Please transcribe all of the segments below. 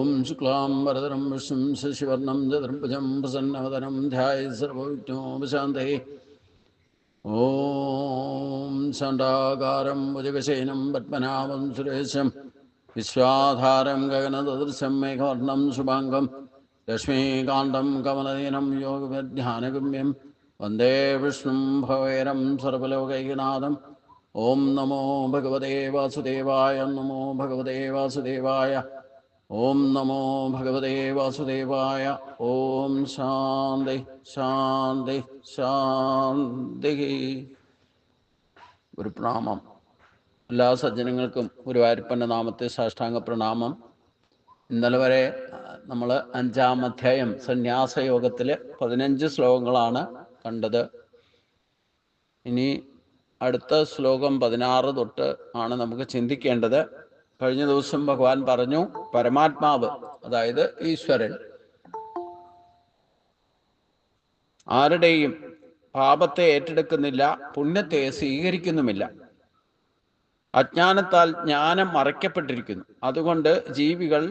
ഓം ശുക്ലാം വരദരം വിഷ്ണും ശശിവർണം ചതുർഭുജം പ്രസന്നവദനം ധ്യായേത് സർവവിഘ്നോപശാന്തയേ. ഓം ശാന്താകാരം ഭുജഗശയനം പദ്മനാഭം സുരേശം വിശ്വാധാരം ഗഗനസദൃശം മേഘവർണം ശുഭാംഗം ലക്ഷ്മീകാന്തം കമലനയനം യോഗധ്യാനഗമ്യം വന്ദേ വിഷ്ണും ഭവേരം സർവലോകൈകനാഥം. ഓം നമോ ഭഗവതേ വാസുദേവായ. നമോ ഭഗവതേ വാസുദേവായ. ഓം നമോ ഭഗവതേ വാസുദേവായ. ഓം ശാന്തി ശാന്തി ശാന്തി. ഗുരുപ്രണാമം. എല്ലാ സജ്ജനങ്ങൾക്കും ഗുരുവായൂരപ്പൻ്റെ നാമത്തെ സാഷ്ടാംഗ പ്രണാമം. ഇന്നലെ വരെ നമ്മൾ 5-ാം അധ്യായം സന്യാസയോഗത്തിൽ 15 ശ്ലോകങ്ങളാണ് കണ്ടത്. ഇനി അടുത്ത ശ്ലോകം 16 തൊട്ട് ആണ് നമുക്ക് ചിന്തിക്കേണ്ടത്. കഴിഞ്ഞ ദിവസം ഭഗവാൻ പറഞ്ഞു, പരമാത്മാവ് അതായത് ഈശ്വരൻ ആരുടെയും പാപത്തെ ഏറ്റെടുക്കുന്നില്ല, പുണ്യത്തെ സ്വീകരിക്കുന്നുമില്ല. അജ്ഞാനത്താൽ ജ്ഞാനം മറയ്ക്കപ്പെട്ടിരിക്കുന്നു. അതുകൊണ്ട് ജീവികൾ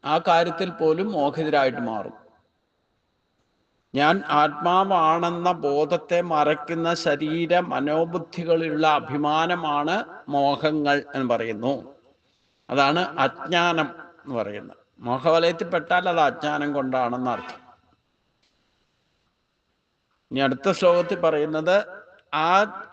ആ കാര്യത്തിൽ പോലും മോഹിതരായിട്ട് മാറും. ഞാൻ ആത്മാവാണെന്ന ബോധത്തെ മറയ്ക്കുന്ന ശരീര മനോബുദ്ധികളിലുള്ള അഭിമാനമാണ് മോഹങ്ങൾ എന്ന് പറയുന്നു. അതാണ് അജ്ഞാനം എന്ന് പറയുന്നത്. മോഹവലയത്തിൽപ്പെട്ടാൽ അത് അജ്ഞാനം കൊണ്ടാണെന്ന് അർത്ഥം. ഇനി അടുത്ത ശ്ലോകത്തിൽ പറയുന്നത്, ആ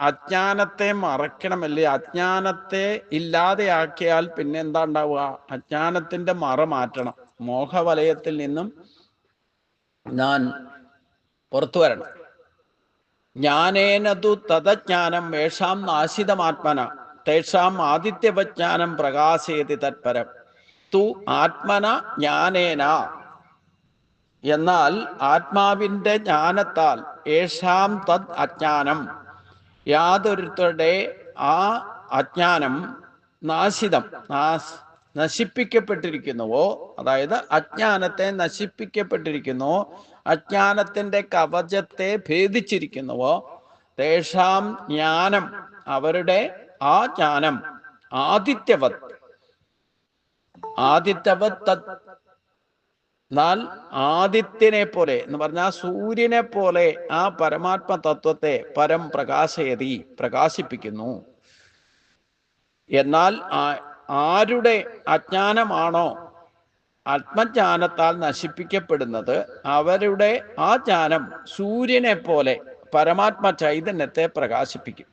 അജ്ഞാനത്തെ മറയ്ക്കണമല്ലേ. അജ്ഞാനത്തെ ഇല്ലാതെയാക്കിയാൽ പിന്നെ എന്താ ഉണ്ടാവുക? അജ്ഞാനത്തിന്റെ മറ മാറ്റണം. മോഹവലയത്തിൽ നിന്നും ഞാൻ പുറത്തു വരണം. ജ്ഞാനേനതു തദജ്ഞാനം വേഷാം നാശിതമാത്മന തേഷാം ആദിത്യവജ്ഞാനം പ്രകാശയതി തത്പരം തു ആത്മന ജ്ഞാനേന. എന്നാൽ ആത്മാവിൻ്റെ ജ്ഞാനത്താൽ ഏഷാം തദ് അജ്ഞാനം, യാതൊരുത്തരുടെ ആ അജ്ഞാനം നാശിതം നശിപ്പിക്കപ്പെട്ടിരിക്കുന്നുവോ, അതായത് അജ്ഞാനത്തെ നശിപ്പിക്കപ്പെട്ടിരിക്കുന്നുവോ, അജ്ഞാനത്തിൻ്റെ കവചത്തെ ഭേദിച്ചിരിക്കുന്നുവോ, തേഷാം ജ്ഞാനം, അവരുടെ ആ ജ്ഞാനം ആദിത്യവത് തത്, എന്നാൽ ആദിത്യനെ പോലെ എന്ന് പറഞ്ഞാൽ സൂര്യനെ പോലെ ആ പരമാത്മ തത്വത്തെ പരം പ്രകാശയതി, പ്രകാശിപ്പിക്കുന്നു. എന്നാൽ ആരുടെ അജ്ഞാനമാണോ ആത്മജ്ഞാനത്താൽ നശിപ്പിക്കപ്പെടുന്നത്, അവരുടെ ആ ജ്ഞാനം സൂര്യനെ പോലെ പരമാത്മ ചൈതന്യത്തെ പ്രകാശിപ്പിക്കും.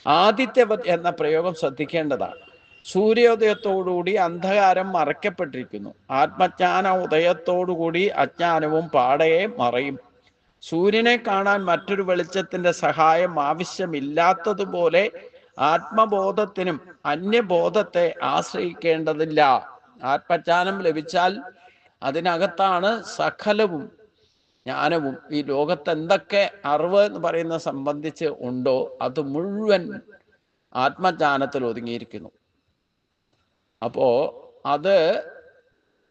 ആദിത്യവത് എന്ന പ്രയോഗം ശ്രദ്ധിക്കേണ്ടതാണ്. സൂര്യോദയത്തോടുകൂടി അന്ധകാരം മറയ്ക്കപ്പെട്ടിരിക്കുന്നു. ആത്മജ്ഞാന ഉദയത്തോടുകൂടി അജ്ഞാനവും പാടയെ മറയും. സൂര്യനെ കാണാൻ മറ്റൊരു വെളിച്ചത്തിന്റെ സഹായം ആവശ്യമില്ലാത്തതുപോലെ ആത്മബോധത്തിനും അന്യബോധത്തെ ആശ്രയിക്കേണ്ടതില്ല. ആത്മജ്ഞാനം ലഭിച്ചാൽ അതിനകത്താണ് സകലവും ജ്ഞാനവും. ഈ ലോകത്ത് എന്തൊക്കെ അറിവ് എന്ന് പറയുന്ന സംബന്ധിച്ച് ഉണ്ടോ അത് മുഴുവൻ ആത്മജ്ഞാനത്തിൽ ഒതുങ്ങിയിരിക്കുന്നു. അപ്പോ അത്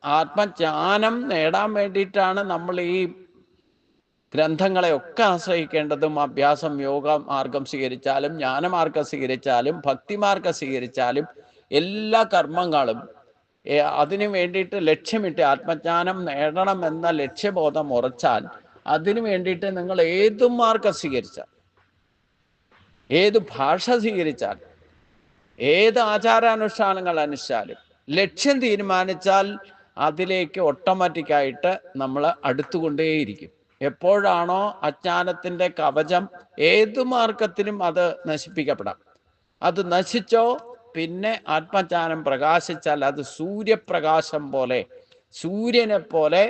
ആത്മജ്ഞാനം നേടാൻ വേണ്ടിയിട്ടാണ് നമ്മൾ ഈ ഗ്രന്ഥങ്ങളെയൊക്കെ ആശ്രയിക്കേണ്ടതും. അഭ്യാസം, യോഗ മാർഗം സ്വീകരിച്ചാലും ജ്ഞാനമാർഗം സ്വീകരിച്ചാലും ഭക്തിമാർഗം സ്വീകരിച്ചാലും എല്ലാ കർമ്മങ്ങളും അതിനു വേണ്ടിയിട്ട് ലക്ഷ്യമിട്ട് ആത്മജ്ഞാനം നേടണമെന്ന ലക്ഷ്യബോധം ഉറച്ചാൽ അതിനു വേണ്ടിയിട്ട് നിങ്ങൾ ഏതു മാർഗം സ്വീകരിച്ചാൽ, ഏത് ഭാഷ സ്വീകരിച്ചാൽ, ഏത് ആചാരാനുഷ്ഠാനങ്ങൾ അനുഷ്ഠിച്ചാലും ലക്ഷ്യം തീരുമാനിച്ചാൽ അതിലേക്ക് ഓട്ടോമാറ്റിക്കായിട്ട് നമ്മൾ അടുത്തുകൊണ്ടേയിരിക്കും. എപ്പോഴാണോ അജ്ഞാനത്തിൻ്റെ കവചം ഏതു മാർഗത്തിലും അത് നശിപ്പിക്കപ്പെടാം. അത് നശിച്ചോ പിന്നെ ആത്മജ്ഞാനം പ്രകാശിച്ചാൽ അത് സൂര്യപ്രകാശം പോലെ, സൂര്യനെ പോലെ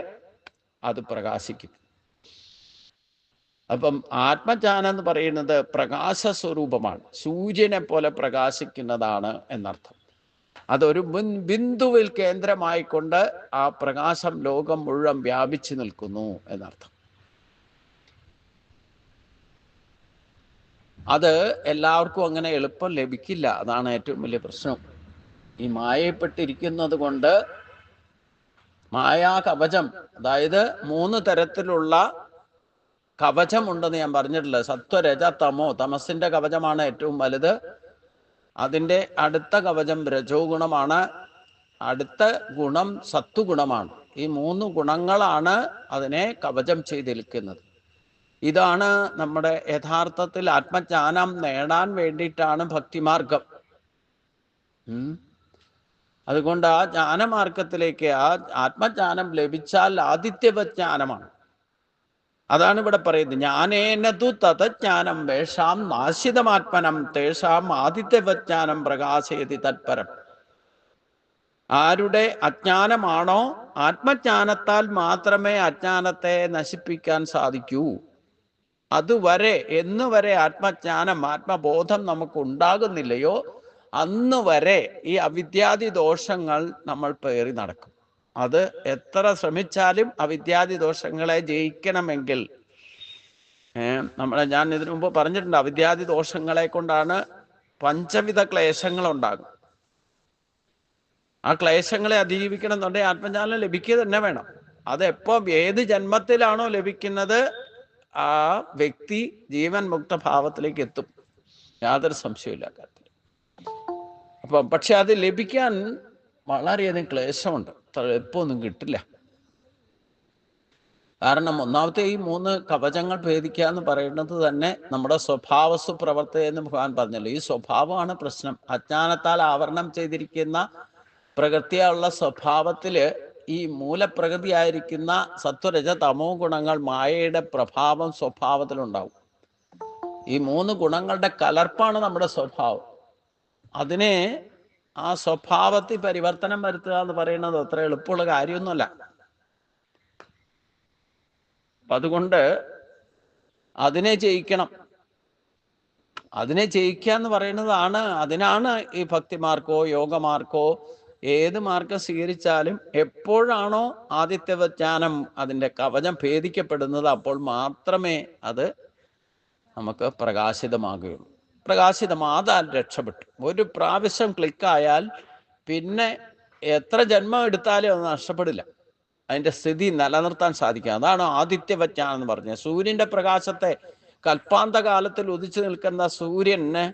അത് പ്രകാശിക്കും. അപ്പം ആത്മജ്ഞാനം എന്ന് പറയുന്നത് പ്രകാശ സ്വരൂപമാണ്, സൂര്യനെ പോലെ പ്രകാശിക്കുന്നതാണ് എന്നർത്ഥം. അതൊരു ബിന്ദുവിൽ കേന്ദ്രമായിക്കൊണ്ട് ആ പ്രകാശം ലോകം മുഴുവൻ വ്യാപിച്ചു നിൽക്കുന്നു എന്നർത്ഥം. അത് എല്ലാവർക്കും അങ്ങനെ എളുപ്പം ലഭിക്കില്ല. അതാണ് ഏറ്റവും വലിയ പ്രശ്നം. ഈ മായപ്പെട്ടിരിക്കുന്നത് കൊണ്ട് മായാ കവചം, അതായത് 3 തരത്തിലുള്ള കവചമുണ്ടെന്ന് ഞാൻ പറഞ്ഞിട്ടില്ല. സത്വരജ തമോ. തമസിന്റെ കവചമാണ് ഏറ്റവും വലുത്. അതിൻ്റെ അടുത്ത കവചം രജോ ഗുണമാണ്. അടുത്ത ഗുണം സത്വഗുണമാണ്. ഈ 3 ഗുണങ്ങളാണ് അതിനെ കവചം ചെയ്തിരിക്കുന്നത്. ഇതാണ് നമ്മുടെ യഥാർത്ഥത്തിൽ ആത്മജ്ഞാനം നേടാൻ വേണ്ടിയിട്ടാണ് ഭക്തിമാർഗം. അതുകൊണ്ട് ആ ജ്ഞാനമാർഗത്തിലേക്ക്, ആ ആത്മജ്ഞാനം ലഭിച്ചാൽ ആദിത്യവജ്ഞാനമാണ്. അതാണ് ഇവിടെ പറയുന്നത്. ജ്ഞാനേനതു തതജ്ഞാനം വേഷാം നാശിതമാത്മനം തേഷാം ആദിത്യവജ്ഞാനം പ്രകാശയതി തത്പരം. ആരുടെ അജ്ഞാനമാണോ, ആത്മജ്ഞാനത്താൽ മാത്രമേ അജ്ഞാനത്തെ നശിപ്പിക്കാൻ സാധിക്കൂ. അതുവരെ, എന്ന് വരെ ആത്മജ്ഞാനം, ആത്മബോധം നമുക്ക് ഉണ്ടാകുന്നില്ലയോ, അന്ന് വരെ ഈ അവിദ്യാദി ദോഷങ്ങൾ നമ്മൾ പേറി നടക്കും. അത് എത്ര ശ്രമിച്ചാലും അവിദ്യാദി ദോഷങ്ങളെ ജയിക്കണമെങ്കിൽ ഞാൻ ഇതിനു മുമ്പ് പറഞ്ഞിട്ടുണ്ട്, അവിദ്യാദി ദോഷങ്ങളെ കൊണ്ടാണ് പഞ്ചവിധ ക്ലേശങ്ങൾ ഉണ്ടാകും. ആ ക്ലേശങ്ങളെ അതിജീവിക്കണം എന്നുണ്ടെങ്കിൽ ആത്മജ്ഞാനം ലഭിക്കുക തന്നെ വേണം. അതെപ്പോ ഏത് ജന്മത്തിലാണോ ലഭിക്കുന്നത്, ആ വ്യക്തി ജീവൻ മുക്ത ഭാവത്തിലേക്ക് എത്തും, യാതൊരു സംശയമില്ല കാര്യത്തിൽ. പക്ഷെ അത് ലഭിക്കാൻ വളരെയധികം ക്ലേശമുണ്ട്, എപ്പോ ഒന്നും കിട്ടില്ല. കാരണം ഒന്നാമത്തെ ഈ 3 കവചങ്ങൾ ഭേദിക്കുക എന്ന് പറയുന്നത് തന്നെ നമ്മുടെ സ്വഭാവസ്തു പ്രവർത്തന എന്ന് ഭഗവാൻ പറഞ്ഞല്ലോ. ഈ സ്വഭാവമാണ് പ്രശ്നം. അജ്ഞാനത്താൽ ആവരണം ചെയ്തിരിക്കുന്ന പ്രകൃതിയുള്ള സ്വഭാവത്തില് ഈ മൂലപ്രകൃതിയായിരിക്കുന്ന സത്വരജ തമോ ഗുണങ്ങൾ, മായയുടെ പ്രഭാവം സ്വഭാവത്തിലുണ്ടാവും. ഈ 3 ഗുണങ്ങളുടെ കലർപ്പാണ് നമ്മുടെ സ്വഭാവം. അതിനെ, ആ സ്വഭാവത്തിൽ പരിവർത്തനം വരുത്തുക എന്ന് പറയുന്നത് അത്ര എളുപ്പമുള്ള കാര്യമൊന്നുമല്ല. അതുകൊണ്ട് അതിനെ ജയിക്കണം. അതിനെ ജയിക്കുക എന്ന് പറയുന്നതാണ്, അതിനാണ് ഈ ഭക്തിമാർക്കോ യോഗമാർക്കോ ഏത് മാർഗം സ്വീകരിച്ചാലും എപ്പോഴാണോ ആദിത്യവജ്ഞാനം അതിൻ്റെ കവചം ഭേദിക്കപ്പെടുന്നത്, അപ്പോൾ മാത്രമേ അത് നമുക്ക് പ്രകാശിതമാകുകയുള്ളൂ. പ്രകാശിതമാതാൽ രക്ഷപ്പെട്ടു. ഒരു പ്രാവശ്യം ക്ലിക്കായാൽ പിന്നെ എത്ര ജന്മം എടുത്താലും അത് നഷ്ടപ്പെടില്ല. അതിൻ്റെ സ്ഥിതി നിലനിർത്താൻ സാധിക്കുക. അതാണ് ആദിത്യവജ്ഞാനം എന്ന് പറഞ്ഞത്. സൂര്യൻ്റെ പ്രകാശത്തെ, കൽപ്പാന്ത കാലത്തിൽ ഉദിച്ചു നിൽക്കുന്ന സൂര്യന്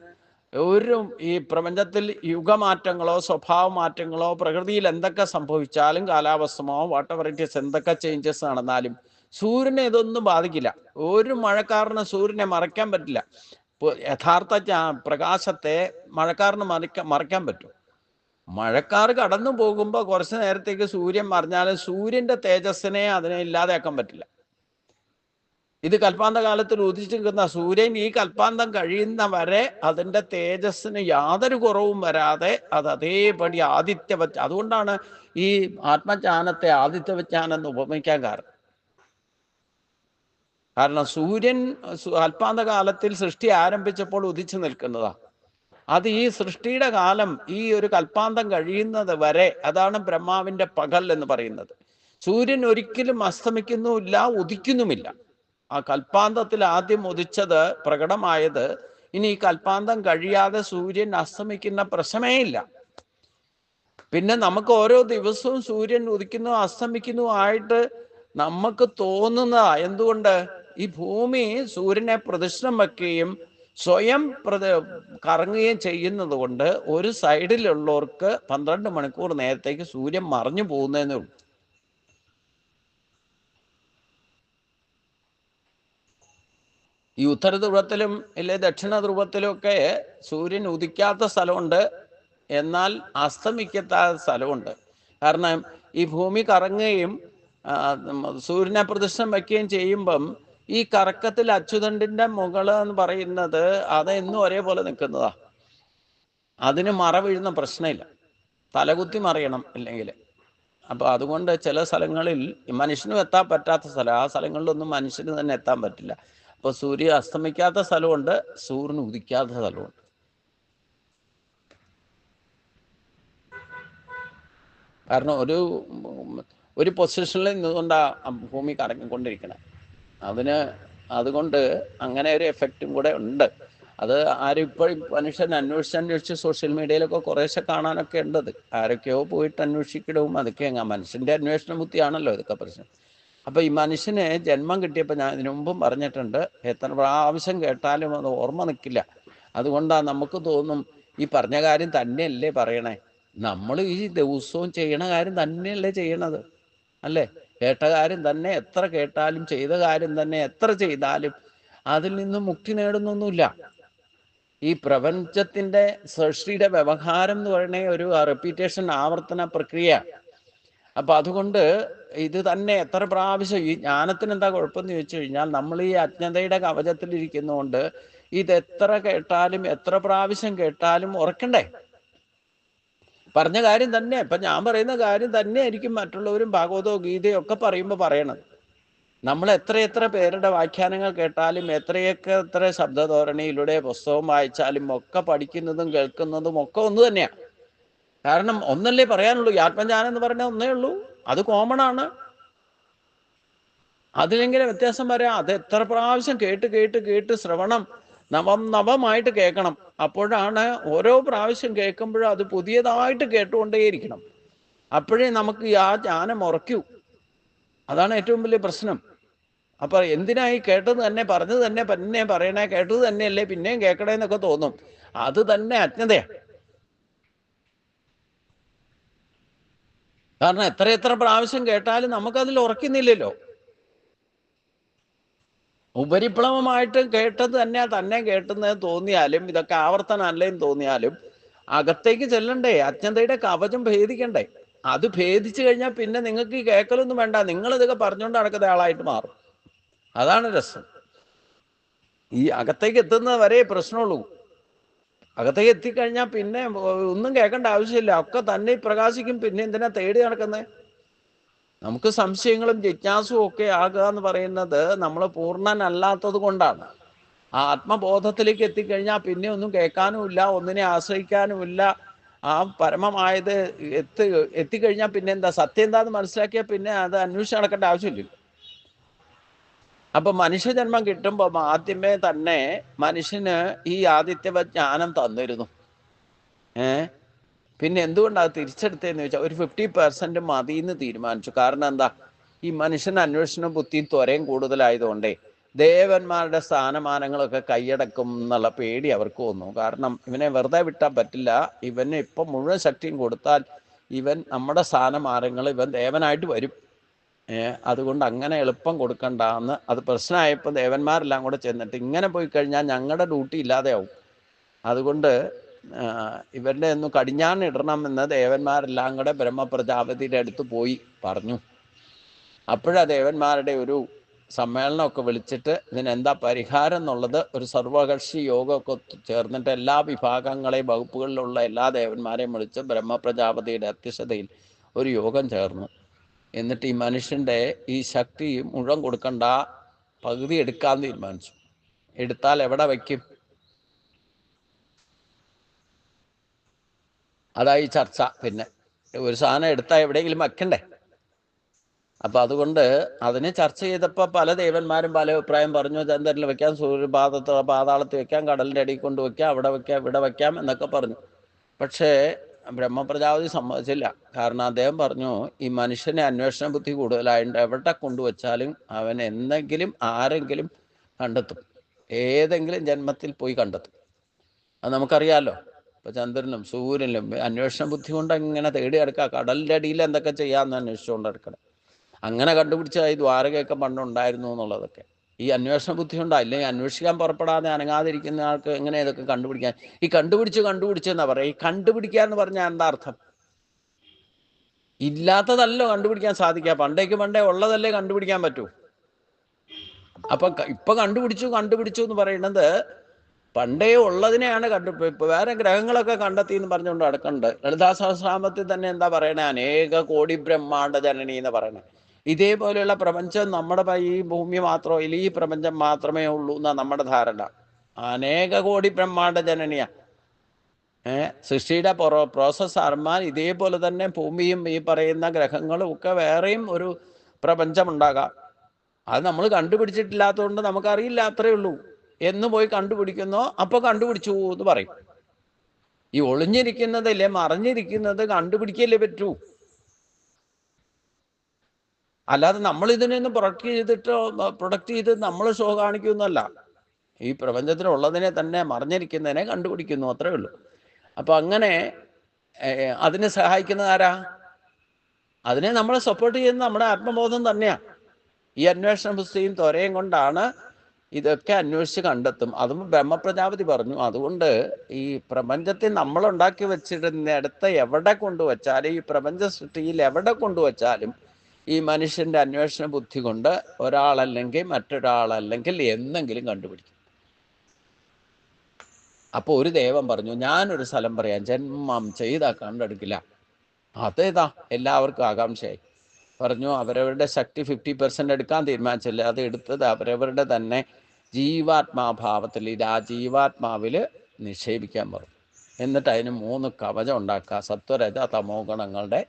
ഈ പ്രപഞ്ചത്തിൽ യുഗമാറ്റങ്ങളോ സ്വഭാവ മാറ്റങ്ങളോ പ്രകൃതിയിൽ എന്തൊക്കെ സംഭവിച്ചാലും, കാലാവസ്ഥമോ വാട്ടർ ഇറ്റ് എന്തൊക്കെ ചേഞ്ചസ് നടന്നാലും സൂര്യനെ ഇതൊന്നും ബാധിക്കില്ല. ഒരു മഴക്കാരന് സൂര്യനെ മറയ്ക്കാൻ പറ്റില്ല. യഥാർത്ഥ പ്രകാശത്തെ മഴക്കാരന് മറയ്ക്കാൻ പറ്റും. മഴക്കാർ കടന്നു പോകുമ്പോൾ കുറച്ച് നേരത്തേക്ക് സൂര്യൻ മറിഞ്ഞാലും സൂര്യന്റെ തേജസ്സിനെ അതിനെ ഇല്ലാതെയാക്കാൻ പറ്റില്ല. ഇത് കൽപ്പാന്ത കാലത്തിൽ ഉദിച്ചു നിൽക്കുന്ന സൂര്യൻ ഈ കൽപ്പാന്തം കഴിയുന്ന വരെ അതിൻ്റെ തേജസ്സിന് യാതൊരു കുറവും വരാതെ അത് അതേപടി അതുകൊണ്ടാണ് ഈ ആത്മജ്ഞാനത്തെ ആദിത്യവജ്ഞാനം എന്ന് ഉപമിക്കാൻ കാരണം സൂര്യൻ കൽപ്പാന്ത കാലത്തിൽ സൃഷ്ടി ആരംഭിച്ചപ്പോൾ ഉദിച്ചു നിൽക്കുന്നതാ. അത് ഈ സൃഷ്ടിയുടെ കാലം, ഈ ഒരു കൽപ്പാന്തം കഴിയുന്നത് വരെ, അതാണ് ബ്രഹ്മാവിന്റെ പകൽ എന്ന് പറയുന്നത്. സൂര്യൻ ഒരിക്കലും അസ്തമിക്കുന്നുമില്ല, ഉദിക്കുന്നുമില്ല. ആ കൽപ്പാന്തത്തിൽ ആദ്യം ഉദിച്ചത്, പ്രകടമായത്, ഇനി ഈ കൽപ്പാന്തം കഴിയാതെ സൂര്യൻ അസ്തമിക്കുന്ന പ്രശ്നമേ ഇല്ല. പിന്നെ നമുക്ക് ഓരോ ദിവസവും സൂര്യൻ ഉദിക്കുന്നു അസ്തമിക്കുന്നു ആയിട്ട് നമുക്ക് തോന്നുന്നതാ. എന്തുകൊണ്ട്? ഈ ഭൂമി സൂര്യനെ പ്രദക്ഷിണം വയ്ക്കുകയും സ്വയം കറങ്ങുകയും ചെയ്യുന്നത് കൊണ്ട് ഒരു സൈഡിലുള്ളവർക്ക് 12 മണിക്കൂർ നേരത്തേക്ക് സൂര്യൻ മറഞ്ഞു പോകുന്നതേ ഉള്ളൂ. ഈ ഉത്തര ധ്രുവത്തിലും ഇല്ലേ ദക്ഷിണ ധ്രുവത്തിലും ഒക്കെ സൂര്യൻ ഉദിക്കാത്ത സ്ഥലമുണ്ട്, എന്നാൽ അസ്തമിക്കാത്ത സ്ഥലമുണ്ട്. കാരണം ഈ ഭൂമി കറങ്ങുകയും സൂര്യനെ പ്രദക്ഷിണം വയ്ക്കുകയും ചെയ്യുമ്പം ഈ കറക്കത്തിൽ അച്യുതണ്ടിന്റെ മുകള് എന്ന് പറയുന്നത് അതെന്നും ഒരേപോലെ നിൽക്കുന്നതാ. അതിന് മറ വീഴുന്ന പ്രശ്നമില്ല, തലകുത്തി മറിയണം ഇല്ലെങ്കിൽ. അപ്പൊ അതുകൊണ്ട് ചില സ്ഥലങ്ങളിൽ മനുഷ്യനും എത്താൻ പറ്റാത്ത സ്ഥലം, ആ സ്ഥലങ്ങളിലൊന്നും മനുഷ്യന് തന്നെ എത്താൻ പറ്റില്ല. അപ്പൊ സൂര്യൻ അസ്തമിക്കാത്ത സ്ഥലമുണ്ട്, സൂര്യൻ ഉദിക്കാത്ത സ്ഥലമുണ്ട്. കാരണം ഒരു പൊസിഷനിൽ നിന്നുകൊണ്ടാണ് ഭൂമി കറങ്ങിക്കൊണ്ടിരിക്കണം. അതുകൊണ്ട് അങ്ങനെ ഒരു എഫക്റ്റും കൂടെ ഉണ്ട്. അത് ആരും ഇപ്പോഴും മനുഷ്യൻ അന്വേഷിച്ച് സോഷ്യൽ മീഡിയയിലൊക്കെ കുറേശ്ശെ കാണാനൊക്കെ ഉണ്ടത്. ആരൊക്കെയോ പോയിട്ട് അന്വേഷിക്കണവും അതൊക്കെ മനുഷ്യന്റെ അന്വേഷണ ബുദ്ധിയാണല്ലോ ഇതൊക്കെ പ്രശ്നം. അപ്പൊ ഈ മനുഷ്യന് ജന്മം കിട്ടിയപ്പോൾ ഞാൻ ഇതിനു മുമ്പും പറഞ്ഞിട്ടുണ്ട്, എത്ര പ്രാവശ്യം കേട്ടാലും അത് ഓർമ്മ നിൽക്കില്ല. അതുകൊണ്ടാണ് നമുക്ക് തോന്നും ഈ പറഞ്ഞ കാര്യം തന്നെയല്ലേ പറയണേ, നമ്മൾ ഈ ദിവസവും ചെയ്യണ കാര്യം തന്നെയല്ലേ ചെയ്യണത്, അല്ലേ? കേട്ട കാര്യം തന്നെ എത്ര കേട്ടാലും, ചെയ്ത കാര്യം തന്നെ എത്ര ചെയ്താലും അതിൽ നിന്നും മുക്തി നേടുന്നൊന്നുമില്ല. ഈ പ്രപഞ്ചത്തിന്റെ സൃഷ്ടിയുടെ വ്യവഹാരം എന്ന് പറയുന്ന ഒരു റിപ്പീറ്റേഷൻ, ആവർത്തന പ്രക്രിയ. അപ്പൊ അതുകൊണ്ട് ഇത് തന്നെ എത്ര പ്രാവശ്യം, ഈ ജ്ഞാനത്തിന് എന്താ കുഴപ്പമെന്ന് ചോദിച്ചു കഴിഞ്ഞാൽ, നമ്മൾ ഈ അജ്ഞതയുടെ കവചത്തിലിരിക്കുന്നതുകൊണ്ട് ഇത് എത്ര കേട്ടാലും എത്ര പ്രാവശ്യം കേട്ടാലും ഉറക്കണ്ടേ? പറഞ്ഞ കാര്യം തന്നെ, ഇപ്പൊ ഞാൻ പറയുന്ന കാര്യം തന്നെ ആയിരിക്കും മറ്റുള്ളവരും ഭാഗവതോ ഗീതയോ ഒക്കെ പറയുമ്പോൾ പറയണത്. നമ്മൾ എത്രയെത്ര പേരുടെ വ്യാഖ്യാനങ്ങൾ കേട്ടാലും, എത്ര ശബ്ദധോരണിയിലൂടെ പുസ്തകം വായിച്ചാലും ഒക്കെ പഠിക്കുന്നതും കേൾക്കുന്നതും ഒക്കെ ഒന്ന് തന്നെയാണ്. കാരണം ഒന്നല്ലേ പറയാനുള്ളൂ. ഈ ആത്മജ്ഞാനം എന്ന് പറഞ്ഞാൽ ഒന്നേ ഉള്ളൂ, അത് കോമൺ ആണ്. അതിലെങ്കിലും വ്യത്യാസം വരാം. അത് എത്ര പ്രാവശ്യം കേട്ട് കേട്ട് കേട്ട് ശ്രവണം നവമായിട്ട് കേൾക്കണം. അപ്പോഴാണ് ഓരോ പ്രാവശ്യം കേൾക്കുമ്പോഴും അത് പുതിയതായിട്ട് കേട്ടുകൊണ്ടേയിരിക്കണം. അപ്പോഴേ നമുക്ക് ആ ജ്ഞാനം ഉറക്കൂ. അതാണ് ഏറ്റവും വലിയ പ്രശ്നം. അപ്പൊ എന്തിനായി കേട്ടത് തന്നെ, പറഞ്ഞത് തന്നെ പിന്നെ പറയണേ, കേട്ടത് തന്നെയല്ലേ പിന്നെയും കേൾക്കണേന്നൊക്കെ തോന്നും. അത് തന്നെ അജ്ഞതയാണ്. കാരണം എത്ര പ്രാവശ്യം കേട്ടാലും നമുക്കതിൽ ഉറക്കുന്നില്ലല്ലോ. ഉപരിപ്ലവമായിട്ട് കേട്ടത് തന്നെ കേട്ടുന്നത് തോന്നിയാലും, ഇതൊക്കെ ആവർത്തനം അല്ലേന്ന് തോന്നിയാലും, അകത്തേക്ക് ചെല്ലണ്ടേ? അജ്ഞതയുടെ കവചം ഭേദിക്കണ്ടേ? അത് ഭേദിച്ചു കഴിഞ്ഞാൽ പിന്നെ നിങ്ങൾക്ക് ഈ കേൾക്കലൊന്നും വേണ്ട, നിങ്ങൾ ഇതൊക്കെ പറഞ്ഞുകൊണ്ട് നടക്കുന്ന ആളായിട്ട് മാറും. അതാണ് രസം. ഈ അകത്തേക്ക് എത്തുന്നത് വരെ പ്രശ്നമുള്ളൂ. അകത്തേക്ക് എത്തിക്കഴിഞ്ഞാൽ പിന്നെ ഒന്നും കേൾക്കേണ്ട ആവശ്യമില്ല, ഒക്കെ തന്നെ പ്രകാശിക്കും. പിന്നെ എന്തിനാ തേടി നടക്കുന്നത്? നമുക്ക് സംശയങ്ങളും ജിജ്ഞാസും ഒക്കെ ആകുക എന്ന് പറയുന്നത് നമ്മൾ പൂർണ്ണനല്ലാത്തത് കൊണ്ടാണ്. ആ ആത്മബോധത്തിലേക്ക് എത്തിക്കഴിഞ്ഞാൽ പിന്നെ ഒന്നും കേൾക്കാനുമില്ല, ഒന്നിനെ ആശ്രയിക്കാനുമില്ല. ആ പരമമായത് എത്തിക്കഴിഞ്ഞാൽ പിന്നെ എന്താ, സത്യം എന്താന്ന് മനസ്സിലാക്കിയാൽ പിന്നെ അത് അന്വേഷിച്ച് നടക്കേണ്ട ആവശ്യമില്ല. അപ്പൊ മനുഷ്യജന്മം കിട്ടുമ്പോൾ ആദ്യമേ തന്നെ മനുഷ്യന് ഈ ആദിത്യവ ജ്ഞാനം തന്നിരുന്നു. പിന്നെ എന്തുകൊണ്ടാണ് തിരിച്ചെടുത്തതെന്ന് ചോദിച്ചാൽ, ഒരു 50% മതിയെന്ന് തീരുമാനിച്ചു. കാരണം എന്താ, ഈ മനുഷ്യന് അന്വേഷണ ബുദ്ധിയും ത്വരയും കൂടുതലായതുകൊണ്ടേ ദേവന്മാരുടെ സ്ഥാനമാനങ്ങളൊക്കെ കൈയടക്കും എന്നുള്ള പേടി അവർക്ക് വന്നു. കാരണം ഇവനെ വെറുതെ വിട്ടാൽ പറ്റില്ല, ഇവന് ഇപ്പം മുഴുവൻ ശക്തിയും കൊടുത്താൽ ഇവൻ നമ്മുടെ സ്ഥാനമാനങ്ങൾ ഇവൻ ദേവനായിട്ട് വരും. അതുകൊണ്ട് അങ്ങനെ എളുപ്പം കൊടുക്കണ്ട എന്ന് അത് പ്രശ്നമായപ്പോൾ ദേവന്മാരെല്ലാം കൂടെ ചെന്നിട്ട്, ഇങ്ങനെ പോയി കഴിഞ്ഞാൽ ഞങ്ങളുടെ ഡ്യൂട്ടി ഇല്ലാതെയാവും, അതുകൊണ്ട് ഇവരുടെ ഒന്ന് കടിഞ്ഞാണിടണം എന്ന് ദേവന്മാരെല്ലാം കൂടെ ബ്രഹ്മപ്രജാപതിയുടെ അടുത്ത് പോയി പറഞ്ഞു. അപ്പോഴാ ദേവന്മാരുടെ ഒരു സമ്മേളനമൊക്കെ വിളിച്ചിട്ട് ഇതിനെന്താ പരിഹാരം എന്നുള്ളത് ഒരു സർവകക്ഷി യോഗമൊക്കെ ചേർന്നിട്ട് എല്ലാ വിഭാഗങ്ങളെയും വകുപ്പുകളിലുള്ള എല്ലാ ദേവന്മാരെയും വിളിച്ച് ബ്രഹ്മപ്രജാപതിയുടെ അധ്യക്ഷതയിൽ ഒരു യോഗം ചേർന്നു. എന്നിട്ട് ഈ മനുഷ്യൻ്റെ ഈ ശക്തി മുഴുവൻ കൊടുക്കണ്ട, പകുതി എടുക്കാൻ തീരുമാനിച്ചു. എടുത്താൽ എവിടെ വയ്ക്കും? അതായി ചർച്ച. പിന്നെ ഒരു സാധനം എടുത്താൽ എവിടെയെങ്കിലും വയ്ക്കണ്ടേ? അപ്പൊ അതുകൊണ്ട് അതിനെ ചർച്ച ചെയ്തപ്പോൾ പല ദേവന്മാരും പല അഭിപ്രായം പറഞ്ഞു. ചന്ദ്രനിൽ വെക്കാം, പാതാളത്തിൽ വെക്കാം, കടലിൻ്റെ അടിയിൽ കൊണ്ട് വെക്കാം, അവിടെ വെക്കാം, ഇവിടെ വെക്കാം എന്നൊക്കെ പറഞ്ഞു. പക്ഷേ ബ്രഹ്മപ്രജാപതി സമ്മതിച്ചില്ല. കാരണം അദ്ദേഹം പറഞ്ഞു, ഈ മനുഷ്യനെ അന്വേഷണ ബുദ്ധി കൂടുതലായിട്ട് എവിടെ കൊണ്ടുവച്ചാലും അവൻ എന്തെങ്കിലും ആരെങ്കിലും കണ്ടെത്തും, ഏതെങ്കിലും ജന്മത്തിൽ പോയി കണ്ടെത്തും. അത് നമുക്കറിയാമല്ലോ. ഇപ്പൊ ചന്ദ്രനും സൂര്യനിലും അന്വേഷണ ബുദ്ധി കൊണ്ട് ഇങ്ങനെ തേടി എടുക്കുക. കടലിൻ്റെ അടിയിൽ എന്തൊക്കെ ചെയ്യാമെന്ന് അന്വേഷിച്ചുകൊണ്ട് എടുക്കണം. അങ്ങനെ കണ്ടുപിടിച്ച ഈ ദ്വാരകയൊക്കെ പണ്ടുണ്ടായിരുന്നു എന്നുള്ളതൊക്കെ ഈ അന്വേഷണ ബുദ്ധി കൊണ്ടാ. അല്ലെങ്കിൽ അന്വേഷിക്കാൻ പുറപ്പെടാതെ അനങ്ങാതിരിക്കുന്ന ആൾക്ക് എങ്ങനെ ഇതൊക്കെ കണ്ടുപിടിക്കാൻ? ഈ കണ്ടുപിടിച്ചെന്നാ പറയാം. ഈ കണ്ടുപിടിക്കുക എന്ന് പറഞ്ഞാൽ എന്താ അർത്ഥം? ഇല്ലാത്തതല്ലോ കണ്ടുപിടിക്കാൻ സാധിക്കുക. പണ്ടേ ഉള്ളതല്ലേ കണ്ടുപിടിക്കാൻ പറ്റൂ. അപ്പൊ ഇപ്പൊ കണ്ടുപിടിച്ചു എന്ന് പറയുന്നത് പണ്ടേ ഉള്ളതിനെയാണ് ഇപ്പൊ വേറെ ഗ്രഹങ്ങളൊക്കെ കണ്ടെത്തി എന്ന് പറഞ്ഞുകൊണ്ട് നടക്കുന്നുണ്ട്. ലളിതാ സഹസ്രനാമത്തിൽ തന്നെ എന്താ പറയണേ, അനേക കോടി ബ്രഹ്മാണ്ട ജനനി എന്ന് പറയണേ. ഇതേപോലെയുള്ള പ്രപഞ്ചം നമ്മുടെ ഈ ഭൂമി മാത്രമോ ഈ പ്രപഞ്ചം മാത്രമേ ഉള്ളൂ എന്നാ നമ്മുടെ ധാരണ. അനേക കോടി ബ്രഹ്മാണ്ട ജനനിയാ. സൃഷ്ടിയുടെ പ്രോസസ് അറിഞ്ഞാൽ ഇതേപോലെ തന്നെ ഭൂമിയും ഈ പറയുന്ന ഗ്രഹങ്ങളും ഒക്കെ വേറെയും ഒരു പ്രപഞ്ചം ഉണ്ടാകാം. അത് നമ്മൾ കണ്ടുപിടിച്ചിട്ടില്ലാത്തതുകൊണ്ട് നമുക്കറിയില്ല, അത്രയേ ഉള്ളൂ. എന്ന് പോയി കണ്ടുപിടിക്കുന്നോ അപ്പൊ കണ്ടുപിടിച്ചു എന്ന് പറയും. ഈ ഒളിഞ്ഞിരിക്കുന്നതല്ലേ, മറിഞ്ഞിരിക്കുന്നത് കണ്ടുപിടിക്കല്ലേ പറ്റൂ. അല്ലാതെ നമ്മൾ ഇതിനൊന്നും പ്രൊഡക്റ്റ് ചെയ്ത് നമ്മൾ ഷോ കാണിക്കുന്നല്ല. ഈ പ്രപഞ്ചത്തിലുള്ളതിനെ തന്നെ മറിഞ്ഞിരിക്കുന്നതിനെ കണ്ടുപിടിക്കുന്നു, അത്രേ ഉള്ളൂ. അപ്പൊ അങ്ങനെ അതിനെ സഹായിക്കുന്നത് ആരാ? അതിനെ നമ്മളെ സപ്പോർട്ട് ചെയ്യുന്നത് നമ്മുടെ ആത്മബോധം തന്നെയാണ്. ഈ അന്വേഷണ പുസ്തകയും ത്വരയും കൊണ്ടാണ് ഇതൊക്കെ അന്വേഷിച്ച് കണ്ടെത്തും. അതും ബ്രഹ്മപ്രജാപതി പറഞ്ഞു. അതുകൊണ്ട് ഈ പ്രപഞ്ചത്തിൽ നമ്മളുണ്ടാക്കി വെച്ചിരുന്നിടത്ത് എവിടെ കൊണ്ടുവച്ചാലും, ഈ പ്രപഞ്ച സൃഷ്ടിയിൽ എവിടെ കൊണ്ടുവച്ചാലും, ഈ മനുഷ്യൻ്റെ അന്വേഷണ ബുദ്ധി കൊണ്ട് ഒരാളല്ലെങ്കിൽ മറ്റൊരാളല്ലെങ്കിൽ എന്തെങ്കിലും കണ്ടുപിടിക്കും. അപ്പോൾ ഒരു ദേവൻ പറഞ്ഞു, ഞാനൊരു സ്ഥലം പറയാം, ജന്മം ചെയ്താൽ കണ്ടെടുക്കില്ല. അതേതാ? എല്ലാവർക്കും ആകാംക്ഷയായി. പറഞ്ഞു, അവരവരുടെ ശക്തി 50% എടുക്കാൻ തീരുമാനിച്ചില്ല. അത് എടുത്തത് അവരവരുടെ തന്നെ ജീവാത്മാഭാവത്തിൽ, ആ ജീവാത്മാവിൽ നിക്ഷേപിക്കാൻ പറഞ്ഞു. എന്നിട്ട് അതിന് 3 കവചം ഉണ്ടാക്കുക. സത്വരജ തമോ ഗുണങ്ങളുടെ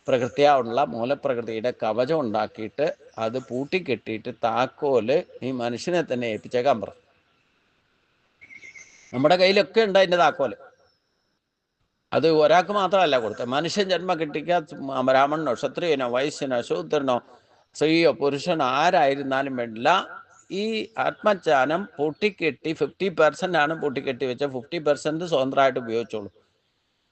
പ്രകൃതിയുള്ള മൂലപ്രകൃതിയുടെ കവചം ഉണ്ടാക്കിയിട്ട് അത് പൂട്ടിക്കെട്ടിയിട്ട് താക്കോല് ഈ മനുഷ്യനെ തന്നെ ഏൽപ്പിച്ചേക്കാൻ പറഞ്ഞു. നമ്മുടെ കയ്യിലൊക്കെ ഉണ്ട് അതിൻ്റെ താക്കോല്. അത് ഒരാൾക്ക് മാത്രമല്ല കൊടുത്തത്. മനുഷ്യൻ ജന്മം കിട്ടിക്കുക, ബ്രാഹ്മണനോ ക്ഷത്രിയനോ വൈശ്യനോ ശൂദ്രനോ സ്ത്രീയോ പുരുഷനോ ആരായിരുന്നാലും വേണ്ടില്ല, ഈ ആത്മജ്ഞാനം പൂട്ടിക്കെട്ടി 50% ആണ് പൂട്ടിക്കെട്ടി വെച്ച 50% സ്വതന്ത്രമായിട്ട് ഉപയോഗിച്ചോളൂ.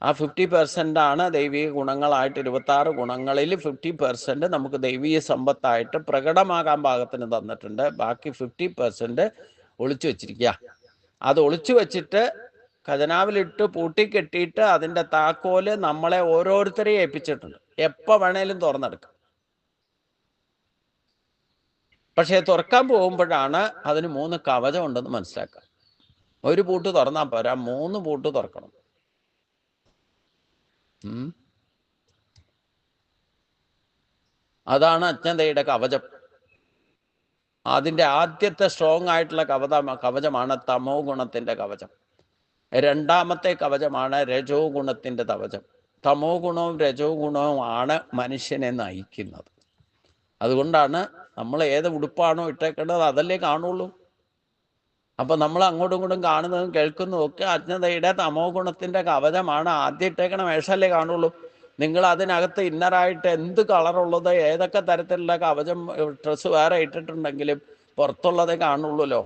ആ 50% ദൈവിക ഗുണങ്ങളായിട്ട് 26 ഗുണങ്ങളിൽ 50% നമുക്ക് ദൈവീയ സമ്പത്തായിട്ട് പ്രകടമാകാൻ പാകത്തിന് തന്നിട്ടുണ്ട്. ബാക്കി 50% ഒളിച്ചു വെച്ചിരിക്കുക. അത് ഒളിച്ചു വെച്ചിട്ട് ഖജനാവിലിട്ട് പൂട്ടിക്കെട്ടിയിട്ട് അതിൻ്റെ താക്കോല് നമ്മളെ ഓരോരുത്തരെയും ഏൽപ്പിച്ചിട്ടുണ്ട്. എപ്പോൾ വേണേലും തുറന്നെടുക്കാം. പക്ഷേ തുറക്കാൻ പോകുമ്പോഴാണ് അതിന് 3 കവചം ഉണ്ടെന്ന് മനസ്സിലാക്കുക. ഒരു പൂട്ട് തുറന്നാൽ പോരാ, 3 പൂട്ട് തുറക്കണം. അതാണ് അജ്ഞതയുടെ കവചം. അതിൻ്റെ ആദ്യത്തെ സ്ട്രോങ് ആയിട്ടുള്ള കവചമാണ് തമോ ഗുണത്തിൻ്റെ കവചം. രണ്ടാമത്തെ കവചമാണ് രജോ ഗുണത്തിൻ്റെ കവചം. തമോ ഗുണവും രജോ ഗുണവും ആണ് മനുഷ്യനെ നയിക്കുന്നത്. അതുകൊണ്ടാണ് നമ്മൾ ഏത് ഉടുപ്പാണോ ഇട്ടേക്കേണ്ടത് അതല്ലേ കാണുള്ളൂ. അപ്പം നമ്മൾ അങ്ങോട്ടും ഇങ്ങോട്ടും കാണുന്നതും കേൾക്കുന്നതും ഒക്കെ അജ്ഞതയുടെ തമോ ഗുണത്തിൻ്റെ കവചമാണ്. ആദ്യം ഇട്ടേക്കണ വേഷമല്ലേ കാണുള്ളൂ. നിങ്ങൾ അതിനകത്ത് ഇന്നറായിട്ട് എന്ത് കളറുള്ളത്, ഏതൊക്കെ തരത്തിലുള്ള കവചം ഡ്രസ്സ് വേറെ ഇട്ടിട്ടുണ്ടെങ്കിലും പുറത്തുള്ളതേ കാണുള്ളൂല്ലോ.